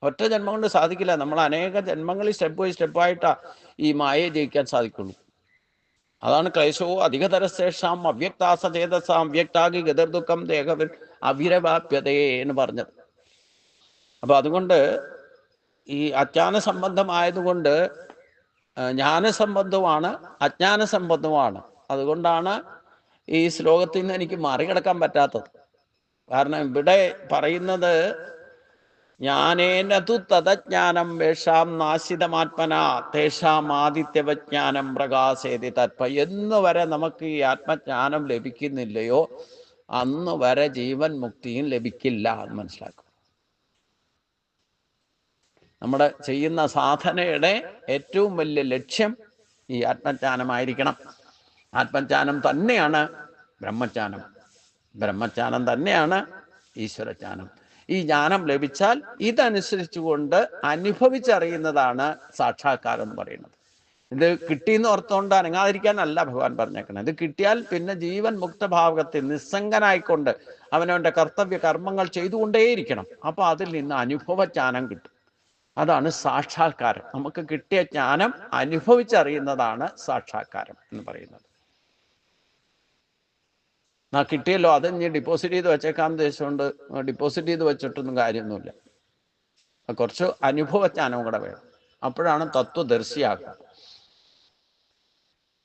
ഒറ്റ ജന്മം കൊണ്ട് സാധിക്കില്ല. നമ്മൾ അനേക ജന്മങ്ങളിൽ സ്റ്റെപ്പ് ബൈ സ്റ്റെപ്പായിട്ടാ ഈ മായയെ ജയിക്കാൻ സാധിക്കുള്ളൂ. അതാണ് ക്ലേശവും അധികതരശേഷം അവ്യക്താസചേതസാം വ്യക്താകി ഗതിർദുഃഖം ദേഹവിൽ അവിരവാപ്യതേ എന്ന് പറഞ്ഞത്. അപ്പൊ അതുകൊണ്ട് ഈ അജ്ഞാന സംബന്ധമായതുകൊണ്ട് ജ്ഞാനസംബന്ധവുമാണ് അജ്ഞാനസംബന്ധവുമാണ്. അതുകൊണ്ടാണ് ഈ ശ്ലോകത്തിൽ നിന്ന് എനിക്ക് മറികടക്കാൻ പറ്റാത്തത്. കാരണം ഇവിടെ പറയുന്നത് ജ്ഞാനേനതു തദജ്ഞാനം വേഷാം നാശിതമാത്മന തേഷാം ആദിത്യവജ്ഞാനം പ്രകാശേതി തത്പ. എന്ന് വരെ നമുക്ക് ഈ ആത്മജ്ഞാനം ലഭിക്കുന്നില്ലയോ അന്ന് വരെ ജീവൻ മുക്തിയും ലഭിക്കില്ല എന്ന് മനസ്സിലാക്കും. നമ്മുടെ ചെയ്യുന്ന സാധനയുടെ ഏറ്റവും വലിയ ലക്ഷ്യം ഈ ആത്മജ്ഞാനമായിരിക്കണം. ആത്മജ്ഞാനം തന്നെയാണ് ബ്രഹ്മജ്ഞാനം, ബ്രഹ്മജ്ഞാനം തന്നെയാണ് ഈശ്വരജ്ഞാനം. ഈ ജ്ഞാനം ലഭിച്ചാൽ ഇതനുസരിച്ചുകൊണ്ട് അനുഭവിച്ചറിയുന്നതാണ് സാക്ഷാത്കാരം എന്ന് പറയുന്നത്. ഇത് കിട്ടിയെന്ന് ഓർത്തുകൊണ്ട് അനങ്ങാതിരിക്കാനല്ല ഭഗവാൻ പറഞ്ഞേക്കണം. ഇത് കിട്ടിയാൽ പിന്നെ ജീവൻ മുക്തഭാവത്തിൽ നിസ്സംഗനായിക്കൊണ്ട് അവനവൻ്റെ കർത്തവ്യ കർമ്മങ്ങൾ ചെയ്തുകൊണ്ടേയിരിക്കണം. അപ്പൊ അതിൽ നിന്ന് അനുഭവജ്ഞാനം കിട്ടും. അതാണ് സാക്ഷാത്കാരം. നമുക്ക് കിട്ടിയ ജ്ഞാനം അനുഭവിച്ചറിയുന്നതാണ് സാക്ഷാത്കാരം എന്ന് പറയുന്നത്. കിട്ടിയല്ലോ, അത് ഇനി ഡിപ്പോസിറ്റ് ചെയ്ത് വെച്ചേക്കാന്ന് ഉദ്ദേശിച്ചുകൊണ്ട് ഡിപ്പോസിറ്റ് ചെയ്ത് വെച്ചിട്ടൊന്നും കാര്യമൊന്നുമില്ല. കുറച്ച് അനുഭവജ്ഞാനവും കൂടെ വേണം. അപ്പോഴാണ് തത്വദർശിയാക്കുക.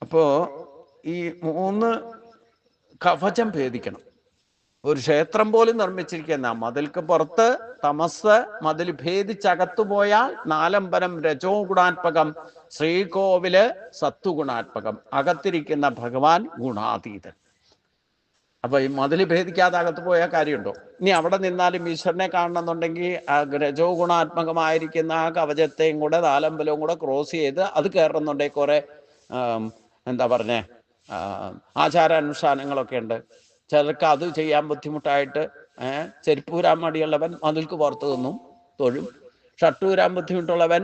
അപ്പോ ഈ 3 കവചം ഭേദിക്കണം. ഒരു ക്ഷേത്രം പോലും നിർമ്മിച്ചിരിക്കുന്ന മതിൽക്ക് പുറത്ത് തമസ് മതിൽ ഭേദിച്ചകത്തു പോയാൽ 4 അമ്പലം രജോ ഗുണാത്മകം, ശ്രീകോവില് സത്വഗുണാത്മകം, അകത്തിരിക്കുന്ന ഭഗവാൻ ഗുണാതീതൻ. അപ്പൊ ഈ മതിൽ ഭേദിക്കാതെ അകത്ത് പോയാൽ കാര്യമുണ്ടോ? ഇനി അവിടെ നിന്നാലും ഈശ്വരനെ കാണണമെന്നുണ്ടെങ്കിൽ രജോ ഗുണാത്മകമായിരിക്കുന്ന ആ കവചത്തെയും കൂടെ 4 അമ്പലവും കൂടെ ക്രോസ് ചെയ്ത് അത് കയറുന്നുണ്ടെങ്കിൽ കുറെ എന്താ പറഞ്ഞേ ആചാരാനുഷ്ഠാനങ്ങളൊക്കെ ഉണ്ട്. ചിലർക്ക് അത് ചെയ്യാൻ ബുദ്ധിമുട്ടായിട്ട് ചെരുപ്പൂരാൻ മടിയുള്ളവൻ മതിൽക്ക് പുറത്ത് നിന്നും തൊഴും. ഷട്ടൂരാൻ ബുദ്ധിമുട്ടുള്ളവൻ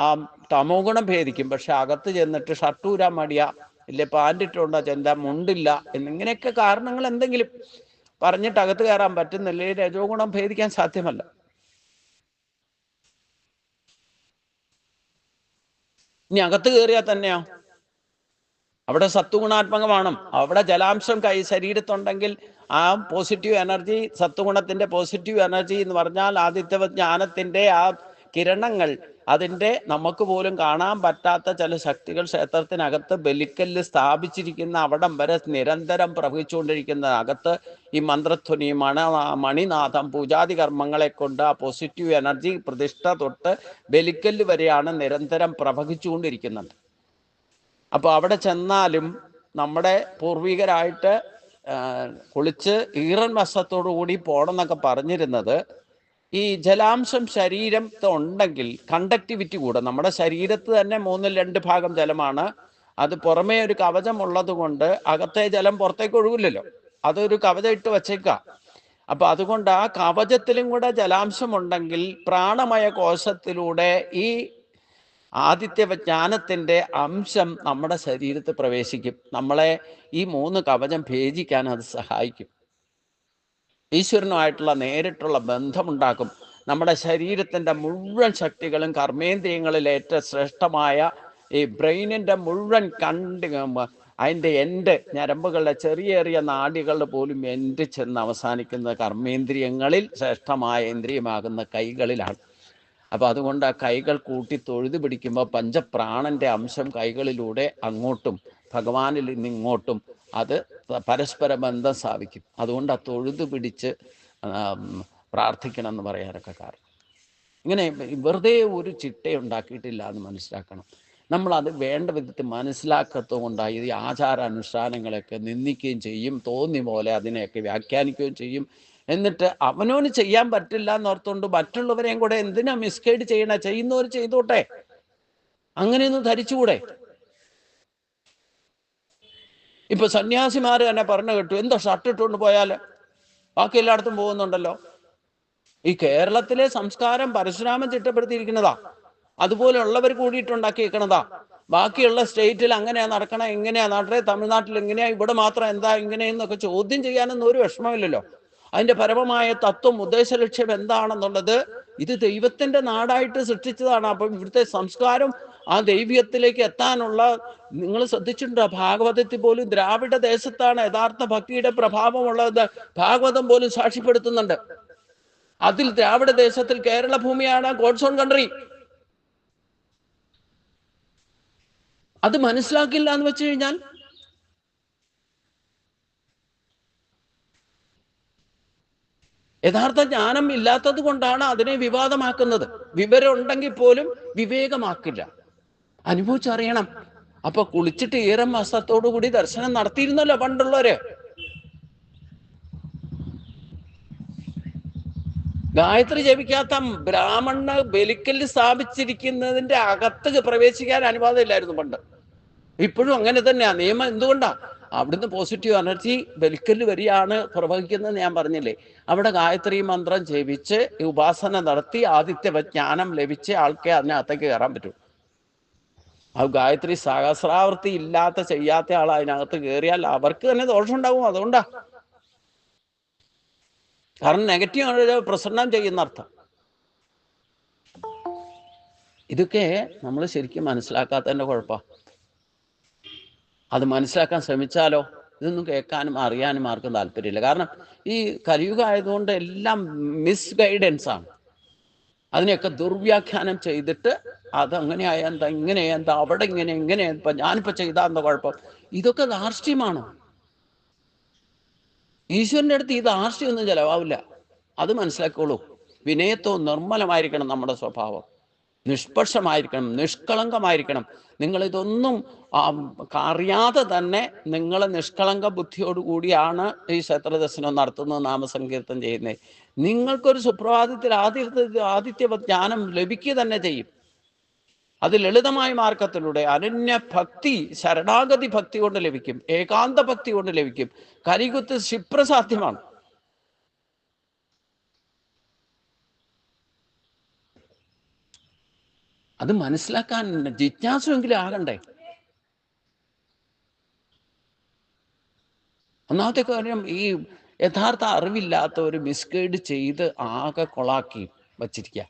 ആ തമോ ഗുണം ഭേദിക്കും. പക്ഷെ അകത്ത് ചെന്നിട്ട് ഷട്ടൂരാൻ മടിയ, ഇല്ലേ പാൻറ്റിട്ടുണ്ടോ, ചെന്താ മുണ്ടില്ല എന്നിങ്ങനെയൊക്കെ കാരണങ്ങൾ എന്തെങ്കിലും പറഞ്ഞിട്ട് അകത്ത് കയറാൻ പറ്റുന്നില്ലേ രജോ ഗുണം ഭേദിക്കാൻ സാധ്യമല്ല. ഇനി അകത്ത് കയറിയാൽ തന്നെയോ അവിടെ സത്വഗുണാത്മകമാണ്. അവിടെ ജലാംശം ശരീരത്തുണ്ടെങ്കിൽ ആ പോസിറ്റീവ് എനർജി, സത്വഗുണത്തിന്റെ പോസിറ്റീവ് എനർജി എന്ന് പറഞ്ഞാൽ ആദിത്യ ജ്ഞാനത്തിന്റെ ആ കിരണങ്ങൾ, അതിൻ്റെ നമുക്ക് പോലും കാണാൻ പറ്റാത്ത ചില ശക്തികൾ ക്ഷേത്രത്തിനകത്ത് ബലിക്കല്ല് സ്ഥാപിച്ചിരിക്കുന്ന അവിടം വരെ നിരന്തരം പ്രവഹിച്ചുകൊണ്ടിരിക്കുന്ന അകത്ത് ഈ മന്ത്രധ്വനി, മണിനാഥം, പൂജാതി കർമ്മങ്ങളെ കൊണ്ട് ആ പോസിറ്റീവ് എനർജി പ്രതിഷ്ഠ തൊട്ട് ബലിക്കല്ല് വരെയാണ് നിരന്തരം പ്രവഹിച്ചുകൊണ്ടിരിക്കുന്നത്. അപ്പോൾ അവിടെ ചെന്നാലും നമ്മുടെ പൂർവികരായിട്ട് കുളിച്ച് ഈറൻ വസ്ത്രത്തോടു കൂടി പോകണം എന്നൊക്കെ പറഞ്ഞിരുന്നത് ഈ ജലാംശം ശരീരത്ത് ഉണ്ടെങ്കിൽ കണ്ടക്ടിവിറ്റി കൂടും. നമ്മുടെ ശരീരത്ത് തന്നെ 2/3 ഭാഗം ജലമാണ്. അത് പുറമേ ഒരു കവചം ഉള്ളത് കൊണ്ട് അകത്തെ ജലം പുറത്തേക്ക് ഒഴുകില്ലല്ലോ, അതൊരു കവചം ഇട്ട് വച്ചേക്കുക. അപ്പൊ അതുകൊണ്ട് ആ കവചത്തിലും കൂടെ ജലാംശം ഉണ്ടെങ്കിൽ പ്രാണമയ കോശത്തിലൂടെ ഈ ആദിത്യ ജ്ഞാനത്തിൻ്റെ അംശം നമ്മുടെ ശരീരത്തിൽ പ്രവേശിക്കും. നമ്മളെ ഈ 3 കവചം ഭേദിക്കാൻ അത് സഹായിക്കും. ഈശ്വരനുമായിട്ടുള്ള നേരിട്ടുള്ള ബന്ധമുണ്ടാക്കും. നമ്മുടെ ശരീരത്തിൻ്റെ മുഴുവൻ ശക്തികളും കർമ്മേന്ദ്രിയങ്ങളിൽ ഏറ്റവും ശ്രേഷ്ഠമായ ഈ ബ്രെയിനിൻ്റെ മുഴുവൻ അതിൻ്റെ എൻഡ്, ഞരമ്പുകളുടെ ചെറിയ നാഡികളുടെ പോലും എൻഡ് ചെന്ന് അവസാനിക്കുന്ന കർമ്മേന്ദ്രിയങ്ങളിൽ ശ്രേഷ്ഠമായ ഇന്ദ്രിയമാകുന്ന കൈകളിലാണ്. അപ്പോൾ അതുകൊണ്ട് ആ കൈകൾ കൂട്ടി തൊഴുതു പിടിക്കുമ്പോൾ പഞ്ചപ്രാണന്റെ അംശം കൈകളിലൂടെ അങ്ങോട്ടും ഭഗവാനിൽ നിന്ന് ഇങ്ങോട്ടും അത് പരസ്പര ബന്ധം സ്ഥാപിക്കും. അതുകൊണ്ട് ആ തൊഴുതു പിടിച്ച് പ്രാർത്ഥിക്കണം എന്ന് പറയാനൊക്കെ കാരണം. ഇങ്ങനെ വെറുതെ ഒരു ചിട്ടയുണ്ടാക്കിയിട്ടില്ല എന്ന് മനസ്സിലാക്കണം. നമ്മളത് വേണ്ട വിധത്തിൽ മനസ്സിലാക്കത്തത് കൊണ്ടായി ഈ ആചാരാനുഷ്ഠാനങ്ങളൊക്കെ നിന്ദിക്കുകയും ചെയ്യും, തോന്നി പോലെ അതിനെയൊക്കെ വ്യാഖ്യാനിക്കുകയും ചെയ്യും. എന്നിട്ട് അവനോന് ചെയ്യാൻ പറ്റില്ല എന്നോർത്തുകൊണ്ട് മറ്റുള്ളവരെയും കൂടെ എന്തിനാ മിസ്ഗൈഡ് ചെയ്യണ? ചെയ്യുന്നവർ ചെയ്തോട്ടെ, അങ്ങനെയൊന്നും ധരിച്ചുകൂടെ? ഇപ്പൊ സന്യാസിമാർ തന്നെ പറഞ്ഞു കേട്ടു, എന്തോ ഷർട്ട് ഇട്ടുകൊണ്ട് പോയാൽ ബാക്കി എല്ലായിടത്തും പോകുന്നുണ്ടല്ലോ. ഈ കേരളത്തിലെ സംസ്കാരം പരശുരാമൻ ചിട്ടപ്പെടുത്തിയിരിക്കുന്നതാ, അതുപോലെയുള്ളവർ കൂടിയിട്ടുണ്ടാക്കിയിരിക്കണതാ. ബാക്കിയുള്ള സ്റ്റേറ്റിൽ അങ്ങനെയാ നടക്കണം, എങ്ങനെയാ നടക്കണേ, തമിഴ്നാട്ടിൽ എങ്ങനെയാ, ഇവിടെ മാത്രം എന്താ ഇങ്ങനെയെന്നൊക്കെ ചോദ്യം ചെയ്യാനൊന്നും ഒരു വിഷമമില്ലല്ലോ. അതിൻ്റെ പരമമായ തത്വം, ഉദ്ദേശ ലക്ഷ്യം എന്താണെന്നുള്ളത് ഇത് ദൈവത്തിൻ്റെ നാടായിട്ട് സൃഷ്ടിച്ചതാണ്. അപ്പം ഇവിടുത്തെ സംസ്കാരം ആ ദൈവീയത്തിലേക്ക് എത്താനുള്ള, നിങ്ങൾ ശ്രദ്ധിച്ചിട്ടുണ്ടോ, ഭാഗവതത്തിൽ പോലും ദ്രാവിഡ ദേശത്താണ് യഥാർത്ഥ ഭക്തിയുടെ പ്രഭാവമുള്ളത്. ഭാഗവതം പോലും സാക്ഷ്യപ്പെടുത്തുന്നുണ്ട്. അതിൽ ദ്രാവിഡ ദേശത്തിൽ കേരള ഭൂമിയാണ് ഗോഡ്സ് ഓൺ കൺട്രി. അത് മനസ്സിലാക്കില്ല എന്ന് വെച്ച് കഴിഞ്ഞാൽ യഥാർത്ഥ ജ്ഞാനം ഇല്ലാത്തത് കൊണ്ടാണ് അതിനെ വിവാദമാക്കുന്നത്. വിവരം ഉണ്ടെങ്കിൽ പോലും വിവേകമാക്കില്ല, അനുഭവിച്ചറിയണം. അപ്പൊ കുളിച്ചിട്ട് ഈറം വസ്ത്രത്തോടു കൂടി ദർശനം നടത്തിയിരുന്നല്ലോ പണ്ടുള്ളവര്. ഗായത്രി ജപിക്കാത്ത ബ്രാഹ്മണ ബലിക്കല്ല് സ്ഥാപിച്ചിരിക്കുന്നതിന്റെ അകത്ത് പ്രവേശിക്കാൻ അനുവാദം ഇല്ലായിരുന്നു പണ്ട്. ഇപ്പോഴും അങ്ങനെ തന്നെയാ നിയമം. എന്തുകൊണ്ടാ? അവിടുന്ന് പോസിറ്റീവ് എനർജി ബലിക്കല്ല് വരികയാണ് പ്രവഹിക്കുന്നത്. ഞാൻ പറഞ്ഞില്ലേ, അവിടെ ഗായത്രി മന്ത്രം ജപിച്ച് ഉപാസന നടത്തി ആദിത്യ ജ്ഞാനം ലഭിച്ച ആൾക്കെ അതിനകത്തേക്ക് കയറാൻ പറ്റും. ആ ഗായത്രി സഹസ്രാവർത്തി ഇല്ലാത്ത ചെയ്യാത്ത ആൾ അതിനകത്ത് കയറിയാൽ അവർക്ക് തന്നെ ദോഷം ഉണ്ടാവും. അതുകൊണ്ടാ, കാരണം നെഗറ്റീവ് പ്രസന്നം ചെയ്യുന്ന അർത്ഥം. ഇതൊക്കെ നമ്മൾ ശരിക്കും മനസ്സിലാക്കാത്തതിൻ്റെ കുഴപ്പമാണ്. അത് മനസ്സിലാക്കാൻ ശ്രമിച്ചാലോ ഇതൊന്നും കേൾക്കാനും അറിയാനും ആർക്കും താല്പര്യമില്ല. കാരണം ഈ കലിയുഗം ആയതുകൊണ്ട് എല്ലാം മിസ്ഗൈഡൻസ് ആണ്. അതിനെയൊക്കെ ദുർവ്യാഖ്യാനം ചെയ്തിട്ട് അതങ്ങനെയായ എന്താ, ഇങ്ങനെയാ എന്താ, അവിടെ ഇങ്ങനെ ഇപ്പം ഞാനിപ്പോൾ ചെയ്താൽ എന്താ കുഴപ്പം? ഇതൊക്കെ ധാർഷ്ട്യമാണ്. ഈശ്വരൻ്റെ അടുത്ത് ഈ ധാർഷ്ട്യമൊന്നും ചിലവാവില്ല. അത് മനസ്സിലാക്കിക്കോളൂ. വിനയത്വവും നിർമ്മലമായിരിക്കണം നമ്മുടെ സ്വഭാവം, നിഷ്പക്ഷമായിരിക്കണം, നിഷ്കളങ്കമായിരിക്കണം. നിങ്ങളിതൊന്നും അറിയാതെ തന്നെ നിങ്ങൾ നിഷ്കളങ്ക ബുദ്ധിയോടുകൂടിയാണ് ഈ ക്ഷേത്രദർശനം നടത്തുന്നത്, നാമസങ്കീർത്തനം ചെയ്യുന്നത്. നിങ്ങൾക്കൊരു സുപ്രഭാതത്തിൽ ആദിത്യ ജ്ഞാനം ലഭിക്കുക തന്നെ ചെയ്യും. അത് ലളിതമായ മാർഗത്തിലൂടെ അനന്യ ഭക്തി, ശരണാഗതി ഭക്തി കൊണ്ട് ലഭിക്കും, ഏകാന്ത ഭക്തി കൊണ്ട് ലഭിക്കും. കരികുത്ത് ക്ഷിപ്രസാധ്യമാണ്. അത് മനസ്സിലാക്കാൻ ജിജ്ഞാസയെങ്കിലും ആകണ്ടേ. ഒന്നാമത്തെ കാര്യം, ഈ യഥാർത്ഥ അറിവില്ലാത്ത ഒരു മിസ്ഗൈഡ് ചെയ്ത് ആകെ കൊളാക്കി വച്ചിരിക്കുക.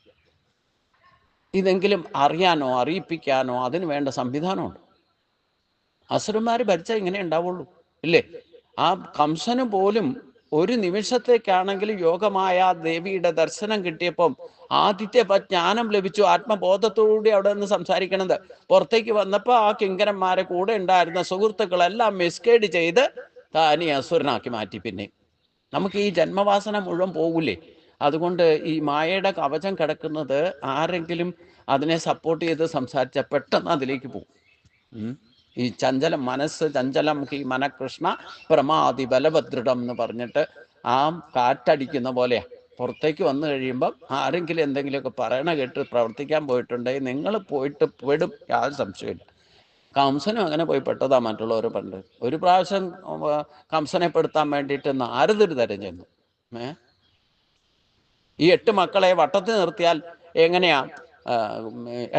ഇതെങ്കിലും അറിയാനോ അറിയിപ്പിക്കാനോ അതിന് വേണ്ട സംവിധാനമുണ്ട്. അസുരന്മാർ ഭരിച്ചാൽ ഇങ്ങനെ ഉണ്ടാവുള്ളൂ, ഇല്ലേ? ആ കംസന് പോലും ഒരു നിമിഷത്തേക്കാണെങ്കിലും യോഗമായ ദേവിയുടെ ദർശനം കിട്ടിയപ്പം ആദിത്യ ജ്ഞാനം ലഭിച്ചു. ആത്മബോധത്തോടുകൂടി അവിടെ നിന്ന് സംസാരിക്കണത്. പുറത്തേക്ക് വന്നപ്പോൾ ആ കിങ്കരന്മാരെ കൂടെ ഉണ്ടായിരുന്ന സുഹൃത്തുക്കളെല്ലാം മിസ്ഗൈഡ് ചെയ്ത് താനി അസുരനാക്കി മാറ്റി. പിന്നെ നമുക്ക് ഈ ജന്മവാസന മുഴുവൻ പോകില്ലേ? അതുകൊണ്ട് ഈ മായയുടെ കവചം കിടക്കുന്നത് ആരെങ്കിലും അതിനെ സപ്പോർട്ട് ചെയ്ത് സംസാരിച്ചാൽ പെട്ടെന്ന് അതിലേക്ക് പോകും. ഈ ചഞ്ചലം മനസ്സ്, ചഞ്ചലം ഈ മനകൃഷ്ണ പ്രമാതി ബലഭദ്രം എന്ന് പറഞ്ഞിട്ട് ആ കാറ്റടിക്കുന്ന പോലെയാ. പുറത്തേക്ക് വന്നു കഴിയുമ്പം ആരെങ്കിലും എന്തെങ്കിലുമൊക്കെ പറയണ കേട്ട് പ്രവർത്തിക്കാൻ പോയിട്ടുണ്ടെങ്കിൽ നിങ്ങൾ പോയിട്ട് പെടും, യാതൊരു സംശയമില്ല. കംസനും അങ്ങനെ പോയി പെട്ടതാ മറ്റുള്ളവർ പണ്ട്. ഒരു പ്രാവശ്യം കംസനെ പെടുത്താൻ വേണ്ടിയിട്ട് നാരദര് തെരഞ്ഞെന്നു. ഈ 8 മക്കളെ വട്ടത്തിൽ നിർത്തിയാൽ എങ്ങനെയാ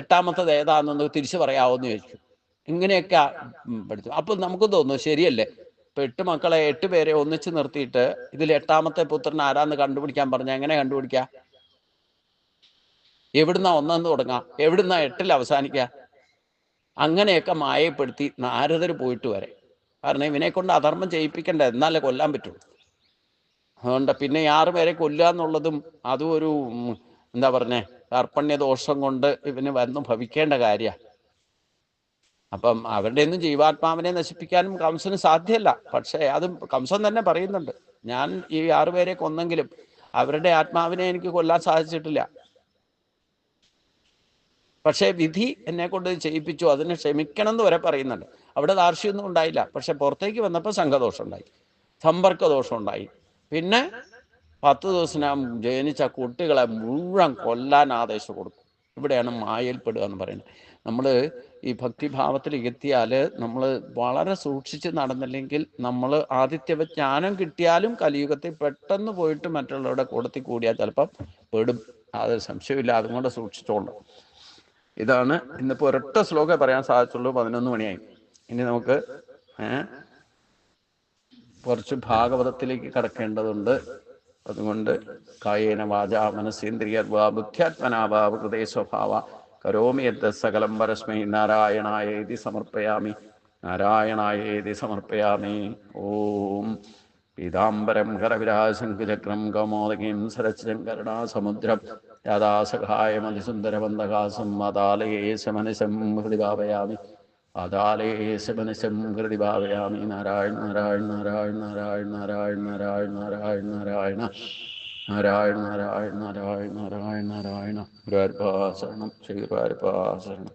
എട്ടാമത്തത് ഏതാണെന്ന് തിരിച്ചു പറയാമോന്ന് ചോദിച്ചു. ഇങ്ങനെയൊക്കെ പഠിച്ചു. അപ്പം നമുക്ക് തോന്നുന്നു ശരിയല്ലേ, ഇപ്പൊ 8 മക്കളെ 8 പേരെ ഒന്നിച്ച് നിർത്തിയിട്ട് ഇതിൽ 8ാമത്തെ പുത്രൻ ആരാന്ന് കണ്ടുപിടിക്കാൻ പറഞ്ഞാൽ എങ്ങനെ കണ്ടുപിടിക്കാം? എവിടുന്നാ ഒന്നെന്ന് തുടങ്ങാം, എവിടുന്നാ 8ൽ അവസാനിക്കുക? അങ്ങനെയൊക്കെ മായപ്പെടുത്തി നാരദർ പോയിട്ട് വരെ. കാരണം ഇവനെ കൊണ്ട് അധർമ്മം ചെയ്യിപ്പിക്കണ്ട, എന്നാലേ കൊല്ലാൻ പറ്റുള്ളൂ. അതുകൊണ്ട് പിന്നെ 6 പേരെ കൊല്ലുക എന്നുള്ളതും അതും ഒരു എന്താ പറഞ്ഞേ, കർപ്പണ്യദോഷം കൊണ്ട് ഇവന് വന്നു ഭവിക്കേണ്ട കാര്യമാണ്. അപ്പം അവരുടെ ഒന്നും ജീവാത്മാവിനെ നശിപ്പിക്കാനും കംസന് സാധ്യമല്ല. പക്ഷേ അത് കംസൻ തന്നെ പറയുന്നുണ്ട്, ഞാൻ ഈ 6 പേരെ കൊന്നെങ്കിലും അവരുടെ ആത്മാവിനെ എനിക്ക് കൊല്ലാൻ സാധിച്ചിട്ടില്ല. പക്ഷേ വിധി എന്നെ കൊണ്ട് ചെയ്യിപ്പിച്ചു, അതിന് ക്ഷമിക്കണം എന്ന് വരെ പറയുന്നുണ്ട്. അവിടെ ദാർഷ്ട്യമൊന്നും ഉണ്ടായില്ല. പക്ഷെ പുറത്തേക്ക് വന്നപ്പോൾ സംഘദോഷം ഉണ്ടായി, സമ്പർക്കദോഷം ഉണ്ടായി. പിന്നെ 10 ദിവസം ജനിച്ച കുട്ടികളെ മുഴുവൻ കൊല്ലാൻ ആദേശം കൊടുക്കും. ഇവിടെയാണ് മായയിൽപ്പെടുക എന്ന് പറയുന്നത്. നമ്മൾ ഈ ഭക്തിഭാവത്തിൽ എത്തിയാൽ നമ്മൾ വളരെ സൂക്ഷിച്ച് നടന്നില്ലെങ്കിൽ നമ്മൾ ആദിത്യജ്ഞാനം കിട്ടിയാലും കലിയുഗത്തിൽ പെട്ടെന്ന് പോയിട്ട് മറ്റുള്ളവരുടെ കൂടത്തിൽ കൂടിയാൽ ചിലപ്പം പെടും. അത് സംശയമില്ല. അതുകൊണ്ട് സൂക്ഷിച്ചോണ്ട്. ഇതാണ് ഇന്നിപ്പോൾ ഒരൊറ്റ ശ്ലോകം പറയാൻ സാധിച്ചുള്ളൂ. 11 മണിയായി. ഇനി നമുക്ക് കുറച്ച് ഭാഗവതത്തിലേക്ക് കടക്കേണ്ടതുണ്ട്. അതുകൊണ്ട് കായേന വാചാ മനസേന്ദ്രിയർവാ ബുദ്ധ്യാത്മനാവാ ഹൃദയ സ്വഭാവ കരോമി യദ്ദ സകലം പരസ്മൈ നാരായണായേതി സമർപ്പയാമി, നാരായണായേതി സമർപ്പയാമി. ഓം പീതാംബരം കരവിരാശങ്കുചക്രം കൗമോദകീം സരസിജങ്കരുണാസമുദ്രം യാദാസഹായമതിസുന്ദരവന്ദകാസം വാതാലയേശമനിശം ഹൃദി ഭാവയാമി, വാതാലയേശമനിശം ഹൃദി ഭാവയാമി. നാരായണ നാരായണ നാരായണ നാരായണ നാരായണ നാരായണ നാരായണ നാരായണ നാരായണ നാരായണ നാരായണ നാരായണ നാരായണ. ഗുരുവായൂരപ്പാ ശരണം, ശ്രീ ഗുരുവായൂരപ്പാ ശരണം.